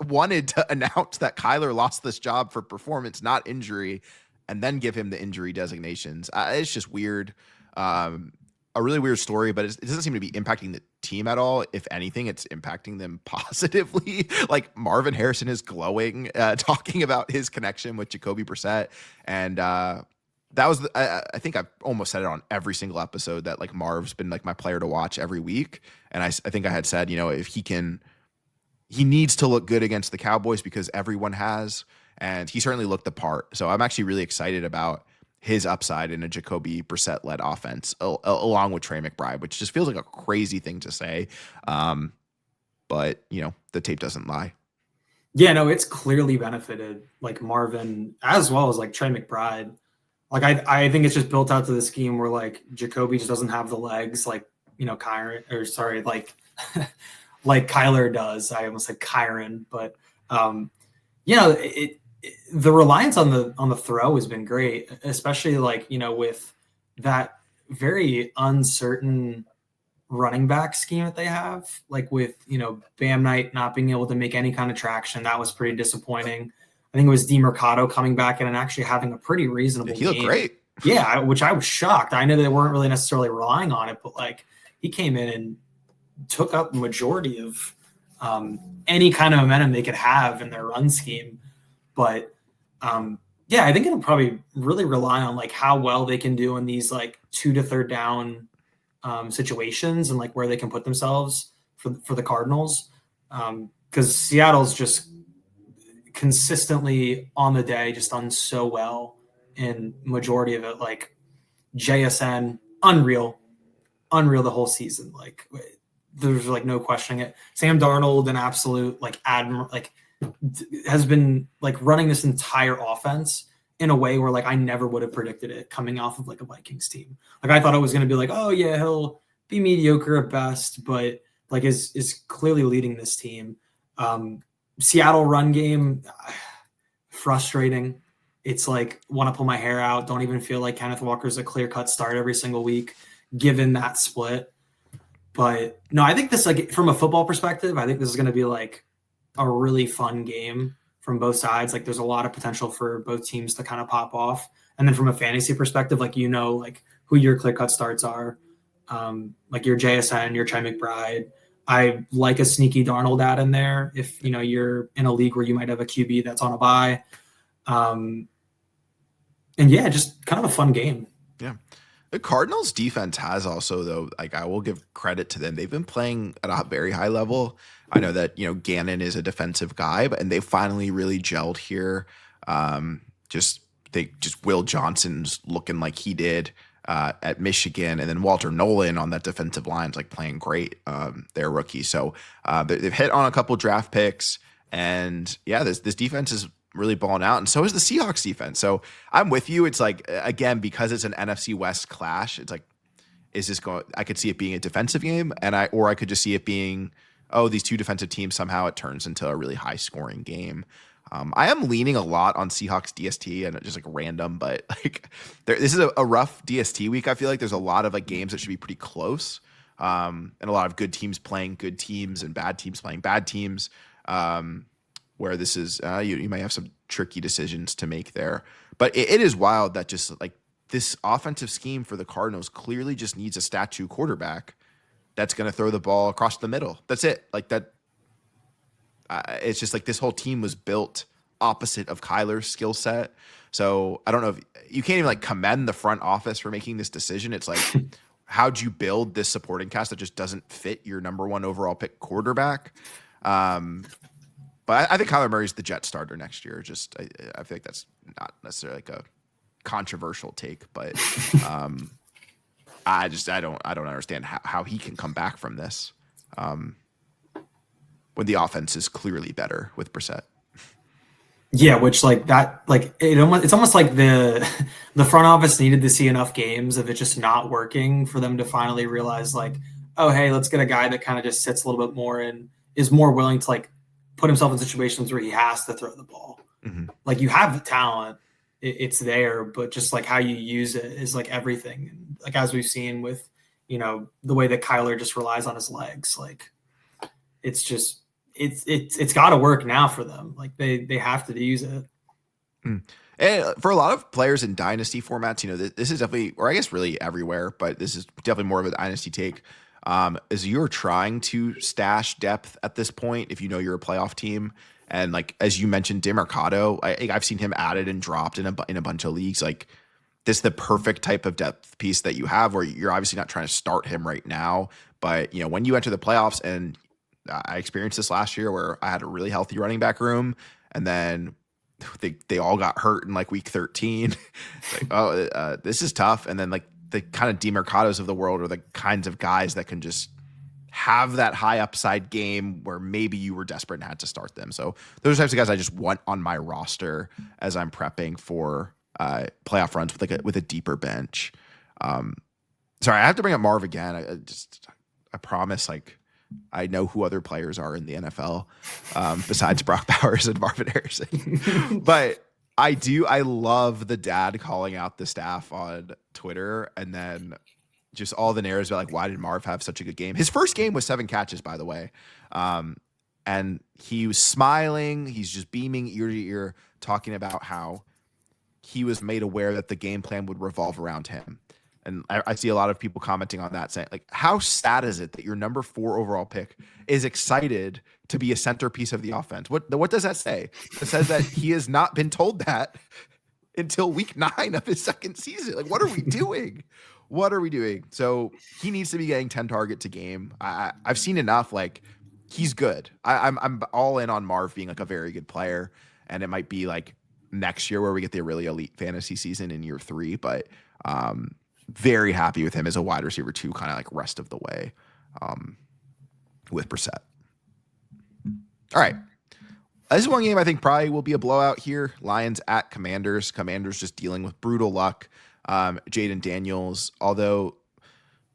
wanted to announce that Kyler lost this job for performance, not injury, and then give him the injury designations. It's just weird. A really weird story, but it doesn't seem to be impacting the team at all. If anything, it's impacting them positively. Like Marvin Harrison is glowing, talking about his connection with Jacoby Brissett. And that was, I think I've almost said it on every single episode that like Marv's been like my player to watch every week. And I think I had said, if he needs to look good against the Cowboys because everyone has, and he certainly looked the part. So I'm actually really excited about his upside in a Jacoby Brissett-led offense, along with Trey McBride, which just feels like a crazy thing to say. But, the tape doesn't lie. Yeah, no, it's clearly benefited like Marvin as well as like Trey McBride. Like I think it's just built out to the scheme where like Jacoby just doesn't have the legs like, like Kyler does. I almost said Kyron, but the reliance on the throw has been great, especially like, with that very uncertain running back scheme that they have, like with, Bam Knight not being able to make any kind of traction. That was pretty disappointing. I think it was DeMercado coming back in and actually having a pretty reasonable game. He looked great. Yeah, which I was shocked. I know they weren't really necessarily relying on it, but like he came in and took up the majority of any kind of momentum they could have in their run scheme. But I think it'll probably really rely on like how well they can do in these like 2 to 3rd down situations and like where they can put themselves for the Cardinals. Because Seattle's just consistently on the day, just done so well in majority of it. Like JSN, unreal the whole season. Like there's like no questioning it. Sam Darnold, an absolute like has been like running this entire offense in a way where like I never would have predicted it coming off of like a Vikings team. Like I thought it was going to be like, oh yeah, he'll be mediocre at best, but like is clearly leading this team. Seattle run game, frustrating. It's like want to pull my hair out. Don't even feel like Kenneth Walker's a clear-cut start every single week, given that split. But no, I think this, like from a football perspective, I think this is going to be like a really fun game from both sides. Like there's a lot of potential for both teams to kind of pop off. And then from a fantasy perspective, like, like who your clear-cut starts are, like your JSN, your Trey McBride. I like a sneaky Darnold ad in there if, you're in a league where you might have a QB that's on a bye. And yeah, just kind of a fun game. Yeah. The Cardinals defense has also, though, like I will give credit to them. They've been playing at a very high level. I know that, Gannon is a defensive guy, and they finally really gelled here. Just Will Johnson's looking like he did at Michigan, and then Walter Nolan on that defensive line is like playing great. They're rookie. So they've hit on a couple draft picks, and yeah, this defense is really balling out, and so is the Seahawks defense. So I'm with you. It's like, again, because it's an NFC West clash, it's like, is this going? I could see it being a defensive game, or I could just see it being, these two defensive teams, somehow it turns into a really high scoring game. I am leaning a lot on Seahawks DST, and just like random, but like this is a rough DST week. I feel like there's a lot of like games that should be pretty close, and a lot of good teams playing good teams and bad teams playing bad teams. where this is you may have some tricky decisions to make there. But it is wild that just like this offensive scheme for the Cardinals clearly just needs a statue quarterback that's going to throw the ball across the middle. That's it. Like that. It's just like this whole team was built opposite of Kyler's skill set. So I don't know if you can't even like commend the front office for making this decision. It's like, how'd you build this supporting cast that just doesn't fit your number one overall pick quarterback? But I think Kyler Murray's the Jet starter next year. Just I feel like that's not necessarily like a controversial take, but I don't understand how he can come back from this when the offense is clearly better with Brissett. Yeah, which like that, like it's almost like the front office needed to see enough games of it just not working for them to finally realize like, oh hey, let's get a guy that kind of just sits a little bit more and is more willing to like put himself in situations where he has to throw the ball. Mm-hmm. Like you have the talent, it's there, but just like how you use it is like everything. And like as we've seen with, the way that Kyler just relies on his legs, like it's just it's got to work now for them. Like they have to use it. And for a lot of players in dynasty formats, this is definitely, or I guess really everywhere, but this is definitely more of a dynasty take. Is you're trying to stash depth at this point if you're a playoff team, and like as you mentioned, DeMarcado, I've seen him added and dropped in a bunch of leagues. Like this is the perfect type of depth piece that you have, where you're obviously not trying to start him right now, but when you enter the playoffs, and I experienced this last year where I had a really healthy running back room, and then they all got hurt in like week 13. Like, this is tough. And then like the kind of DeMarcados of the world are the kinds of guys that can just have that high upside game where maybe you were desperate and had to start them. So those are types of guys I just want on my roster as I'm prepping for playoff runs with a deeper bench. Sorry, I have to bring up Marv again. I promise, like, I know who other players are in the NFL besides Brock Bowers and Marvin Harrison. But I love the dad calling out the staff on Twitter, and then just all the narratives about like, why did Marv have such a good game? His first game was 7 catches, by the way. And he was smiling. He's just beaming ear to ear, talking about how he was made aware that the game plan would revolve around him. And I see a lot of people commenting on that saying, like, how sad is it that your number 4 overall pick is excited to be a centerpiece of the offense? What does that say? It says that he has not been told that until week 9 of his second season. Like, what are we doing? What are we doing? So he needs to be getting 10 targets a game. I've seen enough. Like, he's good. I'm all in on Marv being like a very good player, and it might be like next year where we get the really elite fantasy season in year 3. But very happy with him as a wide receiver 2, kind of like rest of the way with Brissett. All right. This is one game I think probably will be a blowout here. Lions at Commanders. Commanders just dealing with brutal luck. Jaden Daniels, although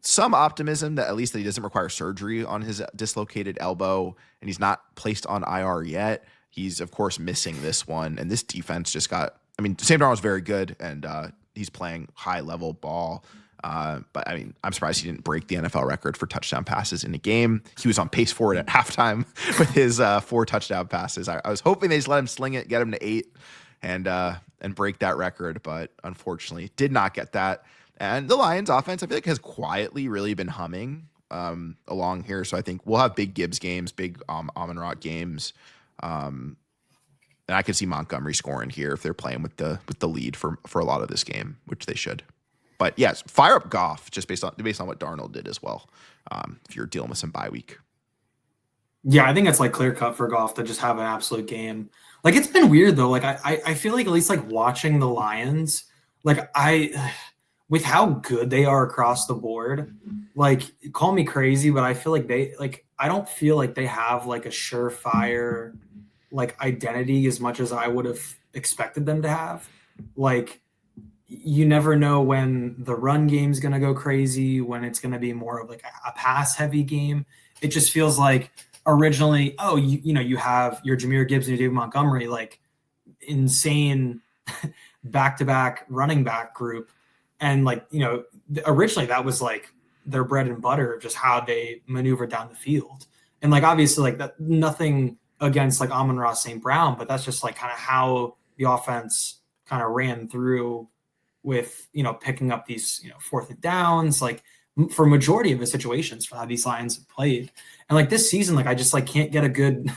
some optimism that at least that he doesn't require surgery on his dislocated elbow, and he's not placed on IR yet. He's, of course, missing this one. And this defense just got, I mean, Sam Darnold's very good, and he's playing high-level ball. But, I mean, I'm surprised he didn't break the NFL record for touchdown passes in a game. He was on pace for it at halftime with his 4 touchdown passes. I was hoping they just let him sling it, get him to 8, and break that record, but unfortunately did not get that. And the Lions offense, I feel like, has quietly really been humming along here. So I think we'll have big Gibbs games, big Amon-Ra games. And I could see Montgomery scoring here if they're playing with the lead for a lot of this game, which they should. But yes, fire up Goff just based on what Darnold did as well. If you're dealing with some bye week. Yeah, I think it's like clear cut for Goff to just have an absolute game. Like, it's been weird though. Like I feel like at least like watching the Lions, like with how good they are across the board, like, call me crazy, but I feel like I don't feel like they have like a surefire like identity as much as I would have expected them to have. Like, you never know when the run game's going to go crazy, when it's going to be more of like a pass heavy game. It just feels like originally, you have your Jahmyr Gibbs and your David Montgomery, like insane back-to-back running back group. And like, originally that was like their bread and butter of just how they maneuvered down the field. And like, obviously like that, nothing against like Amon-Ra St. Brown, but that's just like kind of how the offense kind of ran through with, picking up these, fourth and downs, like for majority of the situations for how these Lions have played. And like this season, like I just like can't get a good,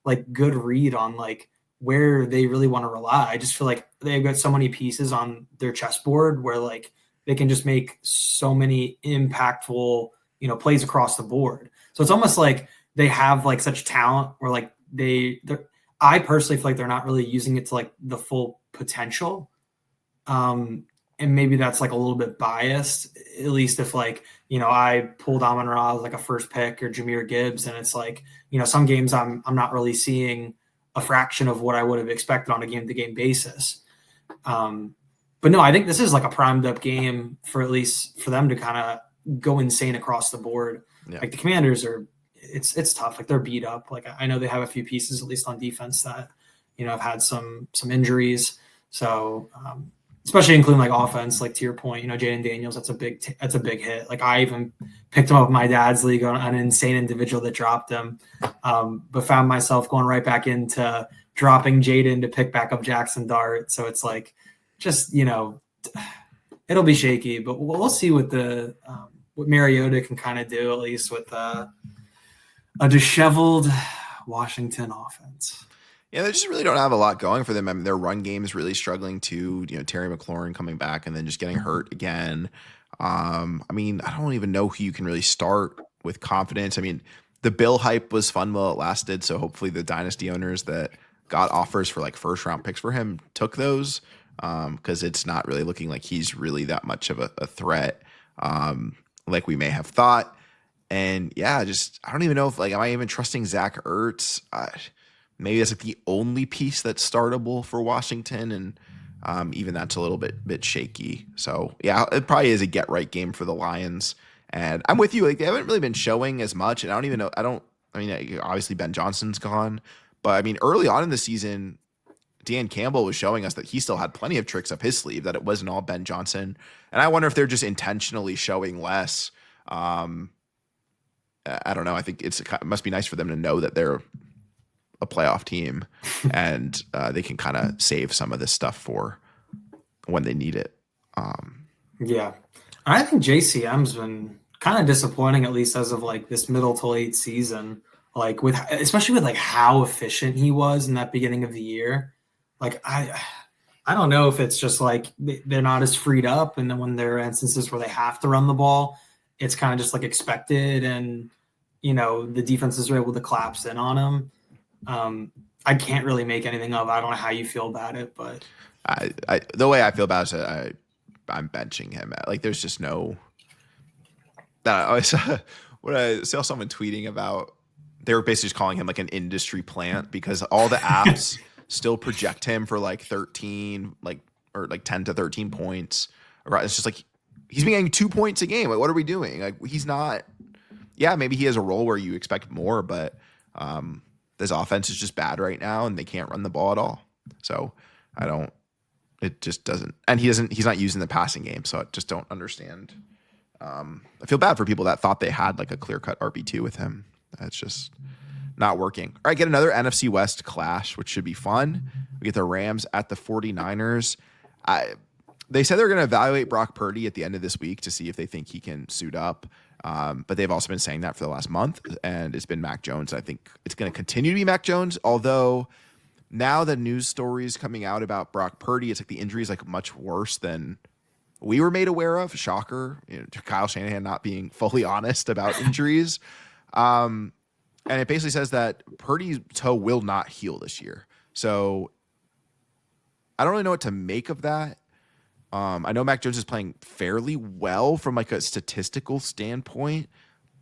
like good read on like where they really want to rely. I just feel like they've got so many pieces on their chessboard where like they can just make so many impactful, plays across the board. So it's almost like they have like such talent where like I personally feel like they're not really using it to like the full potential. And maybe that's like a little bit biased, at least if like, I pulled Amon-Ra as like a first pick or Jahmyr Gibbs. And it's like, some games I'm not really seeing a fraction of what I would have expected on a game to game basis. But no, I think this is like a primed up game for at least for them to kind of go insane across the board. Yeah. Like the Commanders it's tough. Like they're beat up. Like I know they have a few pieces, at least on defense, that, have had some injuries. So, especially including like offense, like to your point, Jaden Daniels, that's a big hit. Like I even picked him up in my dad's league on an insane individual that dropped him, but found myself going right back into dropping Jaden to pick back up Jackson Dart. So it's like, just, it'll be shaky, but we'll see what what Mariota can kind of do, at least with a disheveled Washington offense. Yeah, they just really don't have a lot going for them. I mean, their run game is really struggling too. Terry McLaurin coming back and then just getting hurt again. I mean, I don't even know who you can really start with confidence. I mean, the Bill hype was fun while it lasted, so hopefully the dynasty owners that got offers for like first round picks for him took those, because it's not really looking like he's really that much of a threat, like we may have thought. And yeah, I don't even know if like, am I even trusting Zach Ertz? Maybe that's like the only piece that's startable for Washington, and even that's a little bit shaky. So yeah, it probably is a get right game for the Lions. And I'm with you. Like they haven't really been showing as much, and I don't even know. I mean, obviously Ben Johnson's gone, but I mean, early on in the season, Dan Campbell was showing us that he still had plenty of tricks up his sleeve. That it wasn't all Ben Johnson. And I wonder if they're just intentionally showing less. I don't know. I think it must be nice for them to know that they're a playoff team and they can kind of save some of this stuff for when they need it. Yeah. I think JCM's been kind of disappointing, at least as of like this middle to late season, like especially with like how efficient he was in that beginning of the year. Like I don't know if it's just like they're not as freed up, and then when there are instances where they have to run the ball, it's kind of just like expected, and the defenses are able to collapse in on him. I can't really make anything of it. I don't know how you feel about it, but the way I feel about it is I'm benching him. Like there's just no. I saw someone tweeting about, they were basically just calling him like an industry plant because all the apps still project him for like 13, or 10 to 13 points. Right? It's just like he's been getting 2 points a game. Like what are we doing? Like he's not. Yeah, maybe he has a role where you expect more, but this offense is just bad right now, and they can't run the ball at all. So it just doesn't. And he's not using the passing game, so I just don't understand. I feel bad for people that thought they had like a clear-cut RB2 with him. That's just not working. All right, get another NFC West clash, which should be fun. We get the Rams at the 49ers. They said they're going to evaluate Brock Purdy at the end of this week to see if they think he can suit up. But they've also been saying that for the last month, and it's been Mac Jones. I think it's going to continue to be Mac Jones, although now the news stories coming out about Brock Purdy, it's like the injury is like much worse than we were made aware of. Shocker. Kyle Shanahan not being fully honest about injuries. And it basically says that Purdy's toe will not heal this year. So I don't really know what to make of that. I know Mac Jones is playing fairly well from like a statistical standpoint,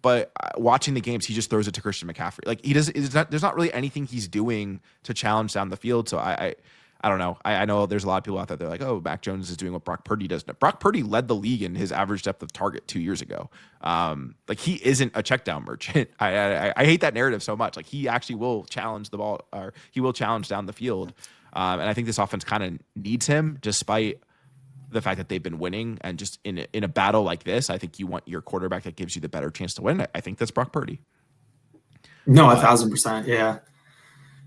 but watching the games, he just throws it to Christian McCaffrey. Like there's not really anything he's doing to challenge down the field. So I don't know. I know there's a lot of people out there that are like, oh, Mac Jones is doing what Brock Purdy does. Brock Purdy led the league in his average depth of target 2 years ago. Like he isn't a check down merchant. I hate that narrative so much. Like he actually will challenge the ball, or he will challenge down the field. And I think this offense kind of needs him, despite the fact that they've been winning. And just in a battle like this, I think you want your quarterback that gives you the better chance to win. I think that's Brock Purdy. No, 1,000%. Yeah.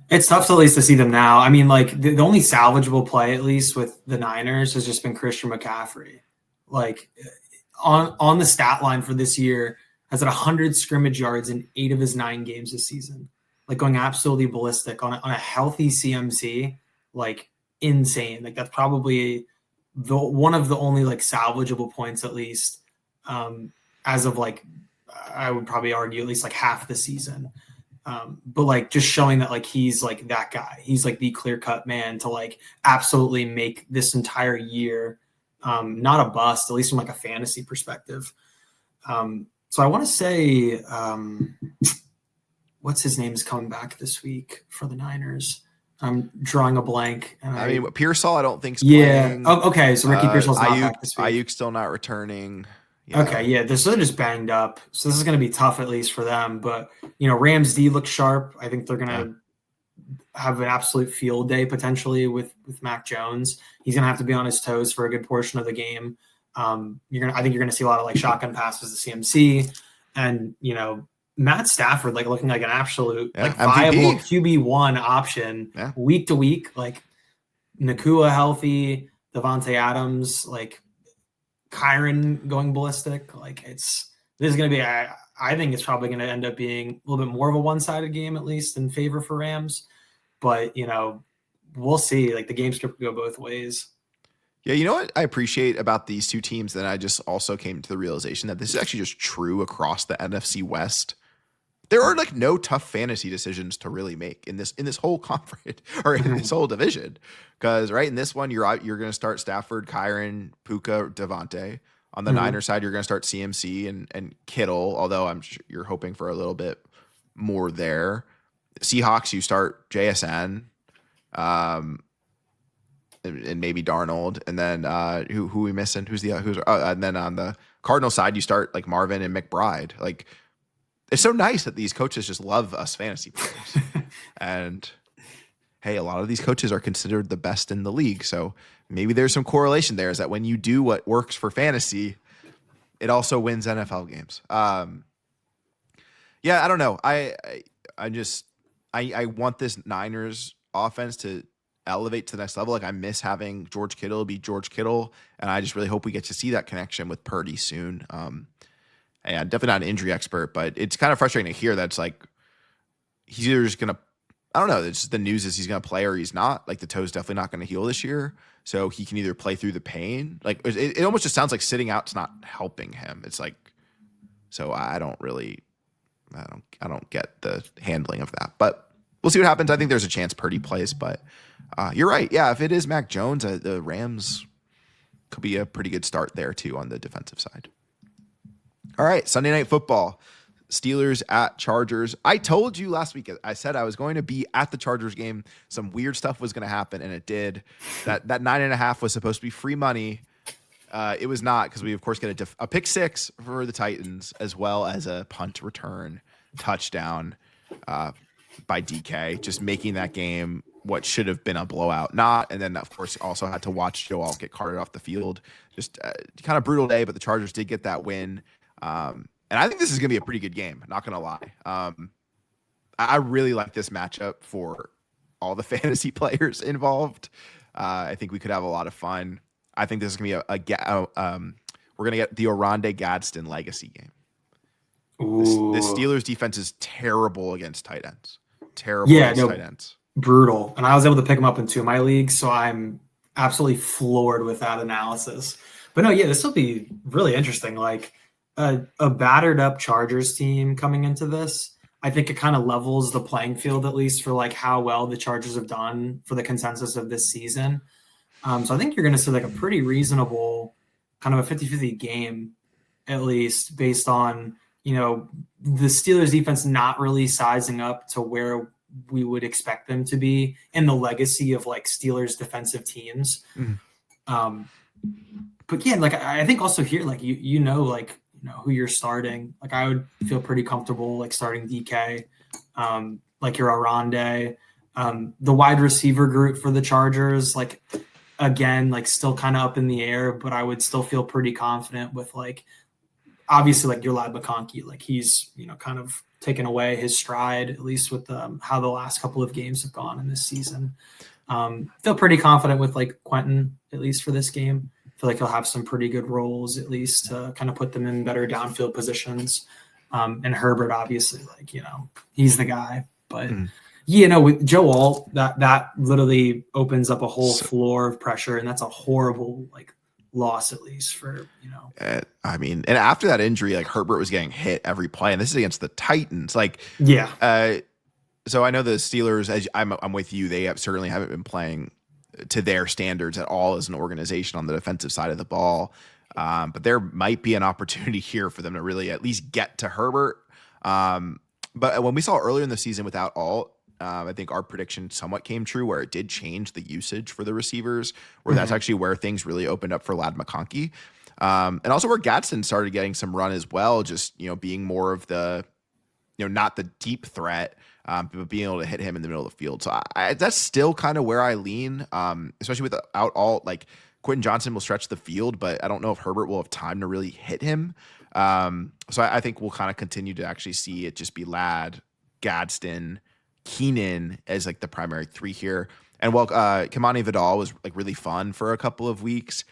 It's tough to at least to see them now. I mean, like the only salvageable play, at least with the Niners, has just been Christian McCaffrey. Like on the stat line for this year, has at 100 scrimmage yards in 8 of his 9 games this season. Like going absolutely ballistic on a healthy CMC, like insane. Like that's probably one of the only like salvageable points, at least as of like I would probably argue at least like half the season. But like just showing that like he's like that guy. He's like the clear cut man to like absolutely make this entire year not a bust, at least from like a fantasy perspective. So I want to say what's his name is coming back this week for the Niners. I'm drawing a blank. I mean, Pearsall, I don't think's playing. Yeah. Oh, okay. So Ricky Pearsall's not Ayuk, back this week. Ayuk's still not returning. Okay, yeah, they're still just banged up, so this is going to be tough at least for them. But Rams D looks sharp. I think they're going to have an absolute field day potentially with Mac Jones. He's going to have to be on his toes for a good portion of the game. I think you're going to see a lot of like shotgun passes to CMC, and Matt Stafford like looking like an absolute like viable QB1 option week to week. Like Nakua healthy, Devontae Adams like. Kyron going ballistic, like this is going to be. I think it's probably going to end up being a little bit more of a one-sided game, at least in favor for Rams. But we'll see. Like the games could go both ways. Yeah, you know what I appreciate about these two teams? That I just also came to the realization that this is actually just true across the NFC West. There are like no tough fantasy decisions to really make in this whole conference or in this whole division. Because in this one you're going to start Stafford, Kyron, Puka, Devontae. On the Niners side, you're going to start CMC and Kittle. Although I'm sure you're hoping for a little bit more there. Seahawks, you start JSN, and maybe Darnold, and then who we missing? And then on the Cardinal side, you start like Marvin and McBride. Like. It's so nice that these coaches just love us fantasy players. And hey, a lot of these coaches are considered the best in the league. So maybe there's some correlation there, is that when you do what works for fantasy, it also wins NFL games. Yeah, I don't know. I want this Niners offense to elevate to the next level. Like I miss having George Kittle be George Kittle. And I just really hope we get to see that connection with Purdy soon. And definitely not an injury expert, but it's kind of frustrating to hear that it's like he's either just going to, I don't know, it's just the news is he's going to play or he's not. Like the toe's definitely not going to heal this year. So he can either play through the pain. Like it almost just sounds like sitting out's not helping him. It's like, so I don't get the handling of that, but we'll see what happens. I think there's a chance Purdy plays, but you're right. Yeah. If it is Mac Jones, the Rams could be a pretty good start there too on the defensive side. All right, Sunday Night Football, Steelers at Chargers. I told you last week, I said I was going to be at the Chargers game. Some weird stuff was going to happen, and it did. That 9.5 was supposed to be free money. It was not, because we, of course, get a pick six for the Titans, as well as a punt return touchdown by DK, just making that game what should have been a blowout not. And then, of course, also had to watch Joe Alt get carted off the field. Just kind of brutal day, but the Chargers did get that win. And I think this is going to be a pretty good game, not going to lie. I really like this matchup for all the fantasy players involved. I think we could have a lot of fun. I think this is going to be we're going to get the Oronde Gadsden legacy game. The Steelers defense is terrible against tight ends. Tight ends. Brutal. And I was able to pick them up in 2 of my leagues, so I'm absolutely floored with that analysis. But no, yeah, this will be really interesting. Like, a battered up Chargers team coming into this, I think it kind of levels the playing field, at least for like how well the Chargers have done for the consensus of this season. So I think you're going to see like a pretty reasonable kind of a 50-50 game, at least based on, the Steelers defense not really sizing up to where we would expect them to be in the legacy of like Steelers defensive teams. But yeah, like I think also here, like, who you're starting. Like I would feel pretty comfortable like starting DK, like your Oronde, the wide receiver group for the Chargers. Like again, like still kind of up in the air, but I would still feel pretty confident with like obviously like your lad McConkey, like he's, kind of taken away his stride, at least with how the last couple of games have gone in this season. Feel pretty confident with like Quentin, at least for this game. Feel like he'll have some pretty good roles, at least to kind of put them in better downfield positions. And Herbert, obviously, like, he's the guy. But, with Joe Alt, that literally opens up a whole floor of pressure. And that's a horrible, like, loss, at least for, and after that injury, like Herbert was getting hit every play. And this is against the Titans. Like, so I know the Steelers, as I'm with you, they certainly haven't been playing to their standards at all as an organization on the defensive side of the ball. But there might be an opportunity here for them to really at least get to Herbert. But when we saw earlier in the season without Alt, I think our prediction somewhat came true where it did change the usage for the receivers, where that's actually where things really opened up for Lad McConkey. And also where Gadsden started getting some run as well, just, being more of the, not the deep threat, but being able to hit him in the middle of the field. So that's still kind of where I lean, especially without Alt. Like Quentin Johnson will stretch the field, but I don't know if Herbert will have time to really hit him. So I think we'll kind of continue to actually see it just be Lad, Gadsden, Keenan as like the primary three here. And while Kamani Vidal was like really fun for a couple of weeks,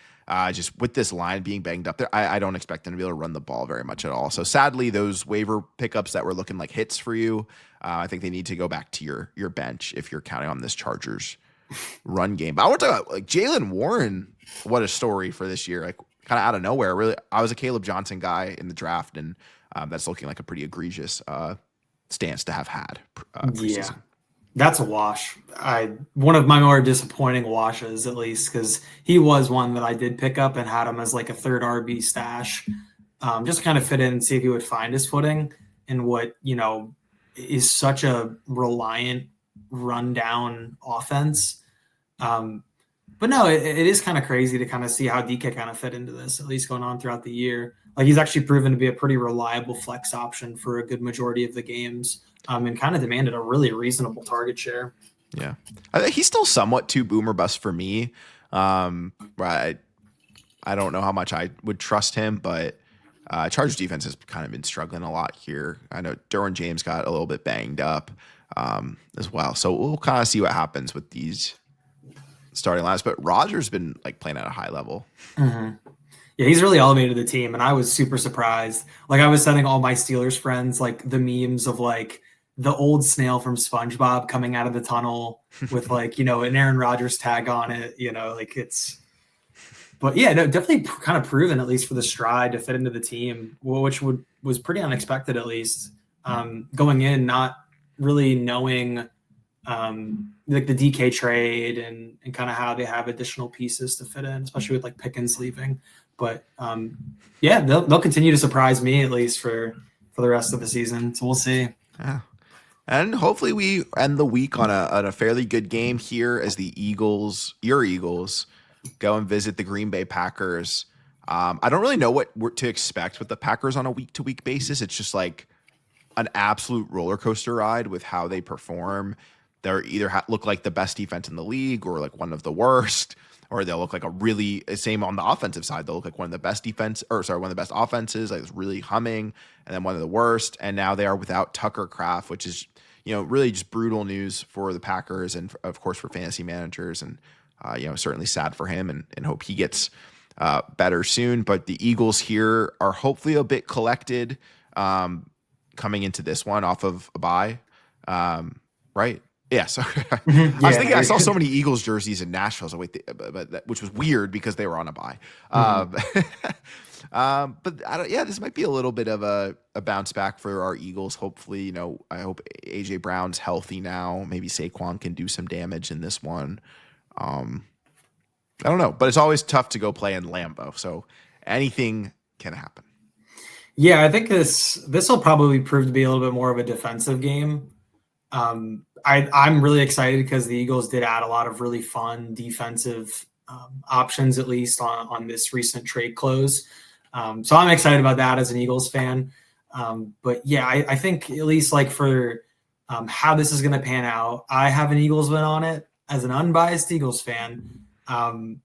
just with this line being banged up there, I don't expect them to be able to run the ball very much at all. So sadly, those waiver pickups that were looking like hits for you, I think they need to go back to your bench if you're counting on this Chargers run game. But I want to talk about like Jaylen Warren. What a story for this year. Like kind of out of nowhere. Really, I was a Caleb Johnson guy in the draft, and that's looking like a pretty egregious stance to have had preseason. That's a wash. One of my more disappointing washes, at least, because he was one that I did pick up and had him as like a third RB stash, just to kind of fit in and see if he would find his footing in what, is such a reliant rundown offense. But no, it is kind of crazy to kind of see how DK kind of fit into this, at least going on throughout the year. Like he's actually proven to be a pretty reliable flex option for a good majority of the games. And kind of demanded a really reasonable target share. Yeah. I think he's still somewhat too boomer bust for me. Right. I don't know how much I would trust him, but Chargers defense has kind of been struggling a lot here. I know Derwin James got a little bit banged up as well. So we'll kind of see what happens with these starting lines. But Rodgers been like playing at a high level. Mm-hmm. Yeah, he's really elevated the team, and I was super surprised. Like I was sending all my Steelers friends like the memes of like the old snail from SpongeBob coming out of the tunnel with like, an Aaron Rodgers tag on it, like it's, but yeah, no, definitely kind of proven at least for the stride to fit into the team, which was pretty unexpected, at least going in, not really knowing like the DK trade and kind of how they have additional pieces to fit in, especially with like Pickens leaving. But yeah, they'll continue to surprise me at least for the rest of the season. So we'll see. Yeah. And hopefully we end the week on a fairly good game here as the your Eagles, go and visit the Green Bay Packers. I don't really know what to expect with the Packers on a week-to-week basis. It's just like an absolute roller coaster ride with how they perform. They're either look like the best defense in the league or like one of the worst, or they'll look like same on the offensive side. They'll look like one of the best one of the best offenses, like it's really humming, and then one of the worst. And now they are without Tucker Kraft, which is, really just brutal news for the Packers and of course for fantasy managers, and certainly sad for him and hope he gets better soon. But the Eagles here are hopefully a bit collected coming into this one off of a bye, right? Yeah, so I was thinking I saw so many Eagles jerseys in Nashville, so which was weird because they were on a bye. But this might be a little bit of a bounce back for our Eagles. Hopefully, I hope AJ Brown's healthy now. Maybe Saquon can do some damage in this one. I don't know, but it's always tough to go play in Lambeau, so anything can happen. Yeah, I think this will probably prove to be a little bit more of a defensive game. I'm really excited because the Eagles did add a lot of really fun defensive options, at least on this recent trade close. So I'm excited about that as an Eagles fan. But yeah, I think at least like for how this is going to pan out, I have an Eagles win on it as an unbiased Eagles fan. But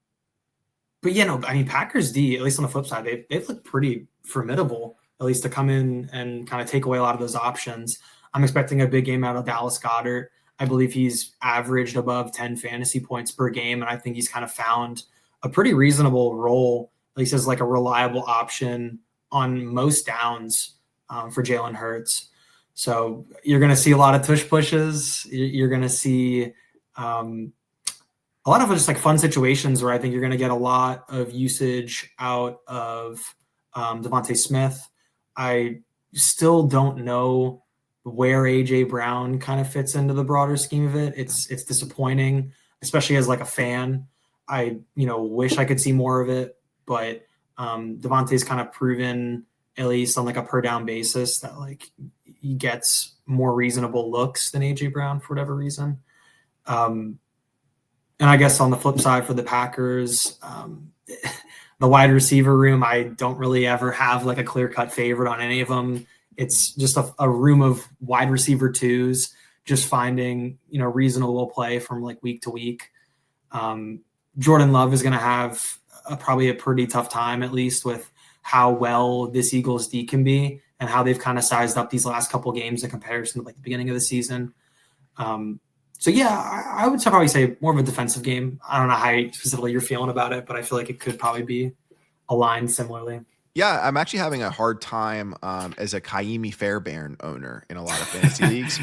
Packers D, at least on the flip side, they've looked pretty formidable at least to come in and kind of take away a lot of those options. I'm expecting a big game out of Dallas Goedert. I believe he's averaged above 10 fantasy points per game, and I think he's kind of found a pretty reasonable role, at least as like a reliable option on most downs for Jalen Hurts. So you're going to see a lot of tush pushes. You're going to see a lot of just like fun situations where I think you're going to get a lot of usage out of Devontae Smith. I still don't know where AJ Brown kind of fits into the broader scheme of it. It's disappointing, especially as like a fan. I wish I could see more of it, but Devontae's kind of proven, at least on like a per down basis, that like he gets more reasonable looks than AJ Brown for whatever reason. And I guess on the flip side for the Packers, the wide receiver room, I don't really ever have like a clear-cut favorite on any of them. It's just a room of wide receiver twos, just finding, reasonable play from like week to week. Jordan Love is going to have probably a pretty tough time, at least with how well this Eagles D can be and how they've kind of sized up these last couple games in comparison to like the beginning of the season. So yeah, I would probably say more of a defensive game. I don't know how specifically you're feeling about it, but I feel like it could probably be aligned similarly. Yeah, I'm actually having a hard time as a Kaimi Fairbairn owner in a lot of fantasy leagues.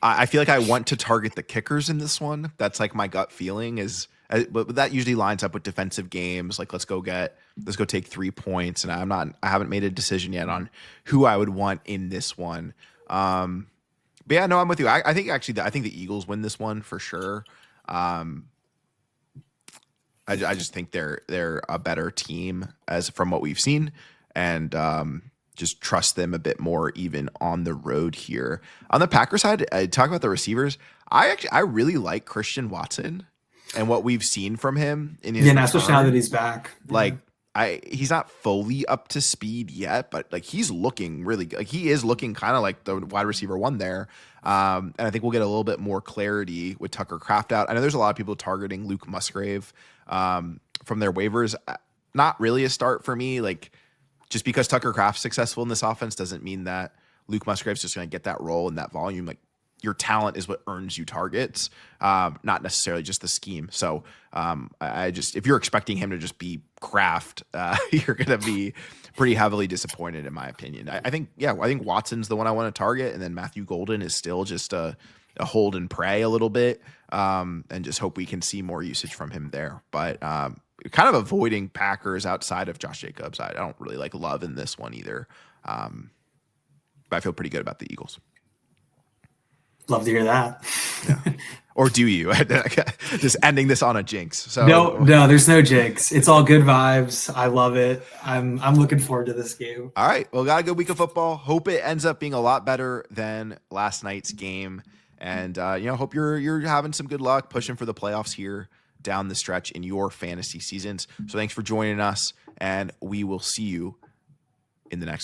I feel like I want to target the kickers in this one. That's like my gut feeling is, but that usually lines up with defensive games. Like let's go take 3 points. And I haven't made a decision yet on who I would want in this one. But yeah, no, I'm with you. I think the Eagles win this one for sure. I just think they're a better team as from what we've seen, and just trust them a bit more even on the road here. On the Packers side, I talk about the receivers. I really like Christian Watson and what we've seen from him in his return. Especially now that he's back. Like he's not fully up to speed yet, but like he's looking really good. Like he is looking kind of like the wide receiver one there. And I think we'll get a little bit more clarity with Tucker Kraft out. I know there's a lot of people targeting Luke Musgrave from their waivers. Not really a start for me. Like just because Tucker Kraft's successful in this offense doesn't mean that Luke Musgrave's just going to get that role and that volume. Like your talent is what earns you targets, not necessarily just the scheme. So if you're expecting him to just be Kraft, you're going to be pretty heavily disappointed, in my opinion. I think Watson's the one I want to target, and then Matthew Golden is still just a hold and pray a little bit, and just hope we can see more usage from him there. But kind of avoiding Packers outside of Josh Jacobs. I don't really like Love in this one either, but I feel pretty good about the Eagles. Love to hear that. Yeah. Or do you? Just ending this on a jinx. So no, there's no jinx. It's all good vibes. I love it. I'm looking forward to this game. All right. Well, got a good week of football. Hope it ends up being a lot better than last night's game. And hope you're having some good luck pushing for the playoffs here down the stretch in your fantasy seasons. So thanks for joining us, and we will see you in the next